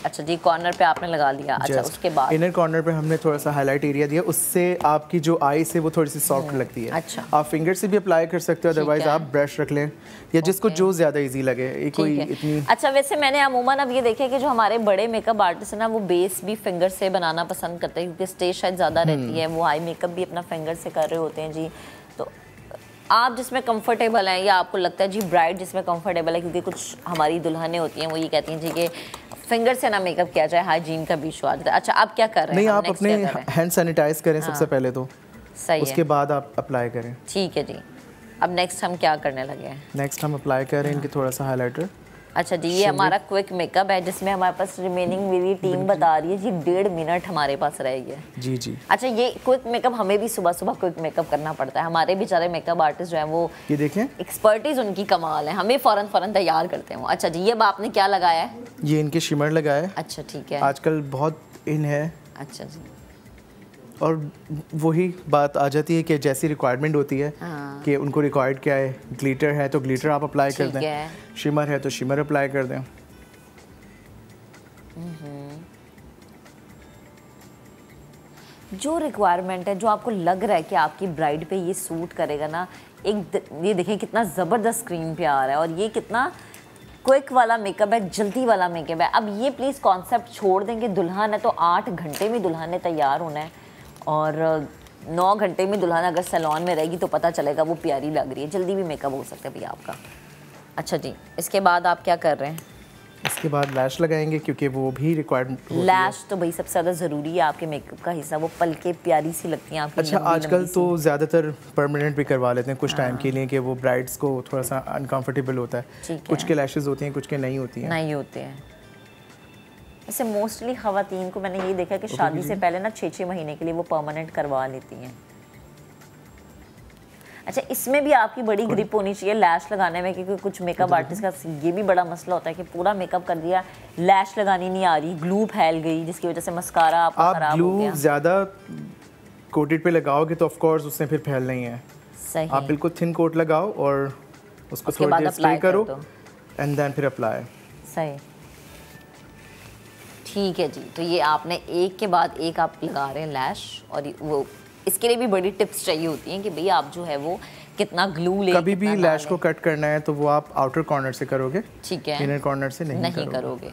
अच्छा जी, कॉर्नर पे आपने लगा लिया। अच्छा, उसके बाद इनर कॉर्नर पे हमने थोड़ा सा हाईलाइट एरिया दिया, उससे आपकी जो आईज है वो थोड़ी सी सॉफ्ट लगती है। अच्छा, आप फिंगर से भी अप्लाई कर सकते हो, अदरवाइज आप ब्रश रख लें, या जिसको जो ज़्यादा इजी लगे। कोई इतनी अच्छा, वैसे मैंने अमूमन अब ये देखा कि जो हमारे बड़े मेकअप आर्टिस्ट हैं ना, वो बेस भी फिंगर से बनाना पसंद करते हैं, क्योंकि स्टेज शायद ज़्यादा रहती है, वो आई मेकअप भी अपना फिंगर से कर रहे होते हैं जी। तो आप जिसमें कंफर्टेबल हैं, या आपको लगता है जी ब्राइड जिसमें कंफर्टेबल है, क्योंकि कुछ हमारी दुल्हनें होती हैं वो ये कहती हैं जी कि फिंगर से ना मेकअप किया जाए, हाइजीन का भी इशू आ जाता है। अच्छा, आप क्या कर रहे हैं? नहीं, आप अपने हैंड सैनिटाइज करें सबसे पहले, तो सही है, उसके बाद आप अप्लाई करें। ठीक है जी। अब नेक्स्ट हम क्या करने लगे हैं? नेक्स्ट हम अप्लाई कर रहे हैं इनके थोड़ा सा हाइलाइटर। अच्छा जी, ये हमारा क्विक मेकअप है, जिसमें हमारे पास रिमेनिंग मेरी टीम बता रही है जी 1.5 मिनट हमारे पास रह गया। जी जी। अच्छा, ये क्विक मेकअप हमें भी सुबह सुबह क्विक मेकअप करना पड़ता है, हमारे बेचारे मेकअप आर्टिस्ट जो हैं वो ये देखें एक्सपर्टीज उनकी कमाल है, हमें फौरन तैयार करते हैं वो। अच्छा जी, ये आपने क्या लगाया है? ये इनके शिमर लगाया है। अच्छा, ठीक है, आजकल बहुत इन है। अच्छा जी, और वही बात आ जाती है कि जैसी रिक्वायरमेंट होती है कि उनको रिक्वायर्ड क्या है, ग्लिटर है तो ग्लिटर आप अप्लाई कर दें, शिमर है तो शिमर अप्लाई कर दें। जो रिक्वायरमेंट है, जो आपको लग रहा है कि आपकी ब्राइड पे ये सूट करेगा ना, ये देखें कितना ज़बरदस्त स्क्रीन पे आ रहा है, और ये कितना क्विक वाला मेकअप है, जल्दी वाला मेकअप है। अब ये प्लीज़ कॉन्सेप्ट छोड़ देंगे, दुल्हन है तो 8 घंटे में दुल्हन ने तैयार होना है, और 9 घंटे में दुल्हन अगर सैलून में रहेगी तो पता चलेगा वो प्यारी लग रही है। जल्दी भी मेकअप हो सकता है भैया आपका। अच्छा जी, इसके बाद आप क्या कर रहे हैं? इसके बाद लैश लगाएंगे, क्योंकि वो भी रिक्वायर्ड। लैश तो भाई सबसे ज़्यादा ज़रूरी है आपके मेकअप का हिस्सा, वो पलके प्यारी सी लगती हैं आपकी। अच्छा, आजकल तो ज़्यादातर परमानेंट भी करवा लेते हैं कुछ टाइम के लिए, कि वो ब्राइड्स को थोड़ा सा अनकंफर्टेबल होता है। कुछ के लैशेस होती हैं, कुछ के नहीं होती हैं। नहीं होते हैं। ऐसे मोस्टली ख़वातीन को मैंने ये देखा कि शादी से पहले ना 6-6 महीने के लिए वो परमानेंट करवा लेती हैं। अच्छा, इसमें भी आपकी बड़ी ग्रिप होनी चाहिए लैश लगाने में, क्योंकि कुछ मेकअप आर्टिस्ट का ये भी बड़ा मसला होता है कि पूरा मेकअप कर दिया, लैश लगानी नहीं आ रही, ग्लू फैल गई, जिसकी वजह से मस्कारा आपका खराब हो गया। ग्लू ज़्यादा कोटेड पे लगाओगे तो ऑफ कोर्स उससे फिर फैल नहीं है। सही, आप बिल्कुल थिन कोट लगाओ और उसको थोड़ी देर स्टे करो एंड देन फिर अप्लाई। सही, ठीक है जी। तो ये आपने एक के बाद एक आप लगा रहे हैं लैश, और वो इसके लिए भी बड़ी टिप्स चाहिए होती हैं कि भाई आप जो है वो कितना ग्लू ले। कभी भी लैश को कट करना है तो वो आप आउटर कॉर्नर से करोगे, ठीक है, इनर कॉर्नर से नहीं करोगे।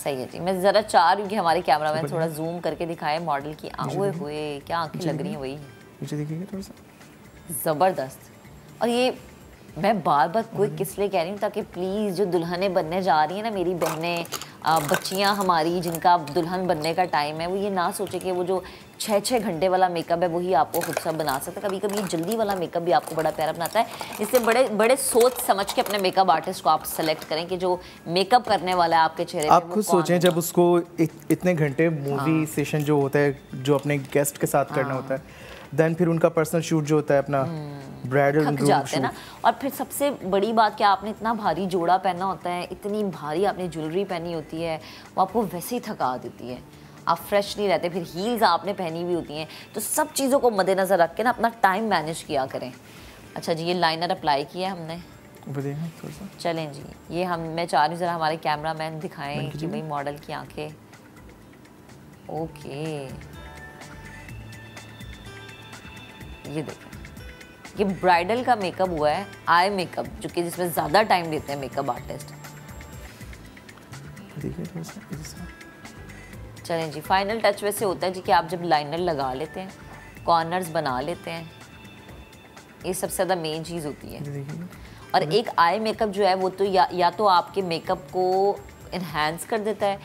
सही है जी। मैं ज़रा चाह रही हूँ कि हमारे कैमरामैन थोड़ा जूम करके दिखाए मॉडल की आंखें हुए क्या आंखें लग रही हैं वही नीचे देखिएगा थोड़ा सा ज़बरदस्त। और ये मैं बार बार क्विक इसलिए कह रही हूँ ताकि प्लीज़ जो दुल्हनें बनने जा रही हैं ना, मेरी बहनें बच्चियाँ हमारी जिनका दुल्हन बनने का टाइम है, वो ये ना सोचे कि वो जो 6-6 घंटे वाला मेकअप है वही आपको खुद सा बना सकता है। कभी कभी जल्दी वाला मेकअप भी आपको बड़ा प्यारा बनाता है। इसलिए बड़े बड़े सोच समझ के अपने मेकअप आर्टिस्ट को आप सेलेक्ट करें कि जो मेकअप करने वाला है आपके चेहरे पे। आप खुद सोचें जब उसको इतने घंटे मूवी सेशन जो होता है जो अपने गेस्ट के साथ करना होता है, देन फिर उनका पर्सनल शूट जो होता है अपना ब्राइडल थक जाते हैं ना। और फिर सबसे बड़ी बात क्या, आपने इतना भारी जोड़ा पहना होता है, इतनी भारी आपने ज्वेलरी पहनी होती है, वो आपको वैसे ही थका देती है, आप फ्रेश नहीं रहते। फिर हील्स आपने पहनी हुई होती हैं, तो सब चीज़ों को मद्देनज़र रख के ना अपना टाइम मैनेज किया करें। अच्छा जी, ये लाइनर अप्लाई किया हमने, चलें जी। ये मैं चाह रही हूँ ज़रा हमारे कैमरामैन दिखाएं कि भाई मॉडल की आंखें ओके। ये देखें, ये ब्राइडल का मेकअप हुआ है, आई मेकअप, जो कि जिसमें ज़्यादा टाइम देते हैं मेकअप आर्टिस्ट। चलें जी, फाइनल टच वैसे होता है जी कि आप जब लाइनर लगा लेते हैं, कॉर्नर्स बना लेते हैं, ये सबसे ज़्यादा मेन चीज़ होती है। और एक आई मेकअप जो है वो तो या तो आपके मेकअप को इन्हांस कर देता है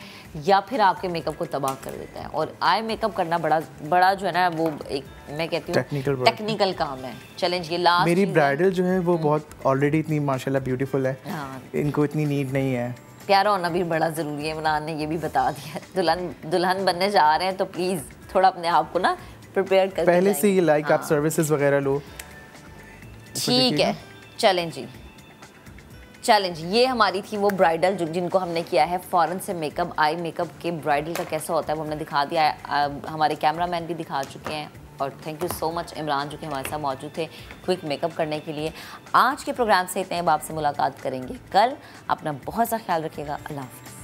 या फिर आपके मेकअप को तबाह कर देता है। और आई मेकअप करना बड़ा जो है ना, वो एक मैं कहती हूँ टेक्निकल काम है। चैलेंज ये लास्ट मेरी ब्राइडल जो है वो बहुत ऑलरेडी इतनी माशाल्लाह ब्यूटीफुल है, इनको इतनी नीड नहीं है। प्यारा होना भी बड़ा ज़रूरी है, इमरान ने ये भी बता दिया। दुल्हन बनने जा रहे हैं तो प्लीज़ थोड़ा अपने आप को ना प्रिपेयर कर पहले से ही, लाइक आप सर्विसेज वगैरह लो। ठीक है, चैलेंज ये हमारी थी वो ब्राइडल जिनको हमने किया है फ़ौरन से मेकअप। आई मेकअप के ब्राइडल का कैसा होता है वो हमने दिखा दिया है, हमारे कैमरामैन भी दिखा चुके हैं। और thank you so much Imran जो कि हमारे साथ मौजूद थे क्विक मेकअप करने के लिए। आज के प्रोग्राम से इतने, अब आपसे मुलाकात करेंगे कल। अपना बहुत सा ख्याल रखिएगा। अल्लाह हाफ़िज़।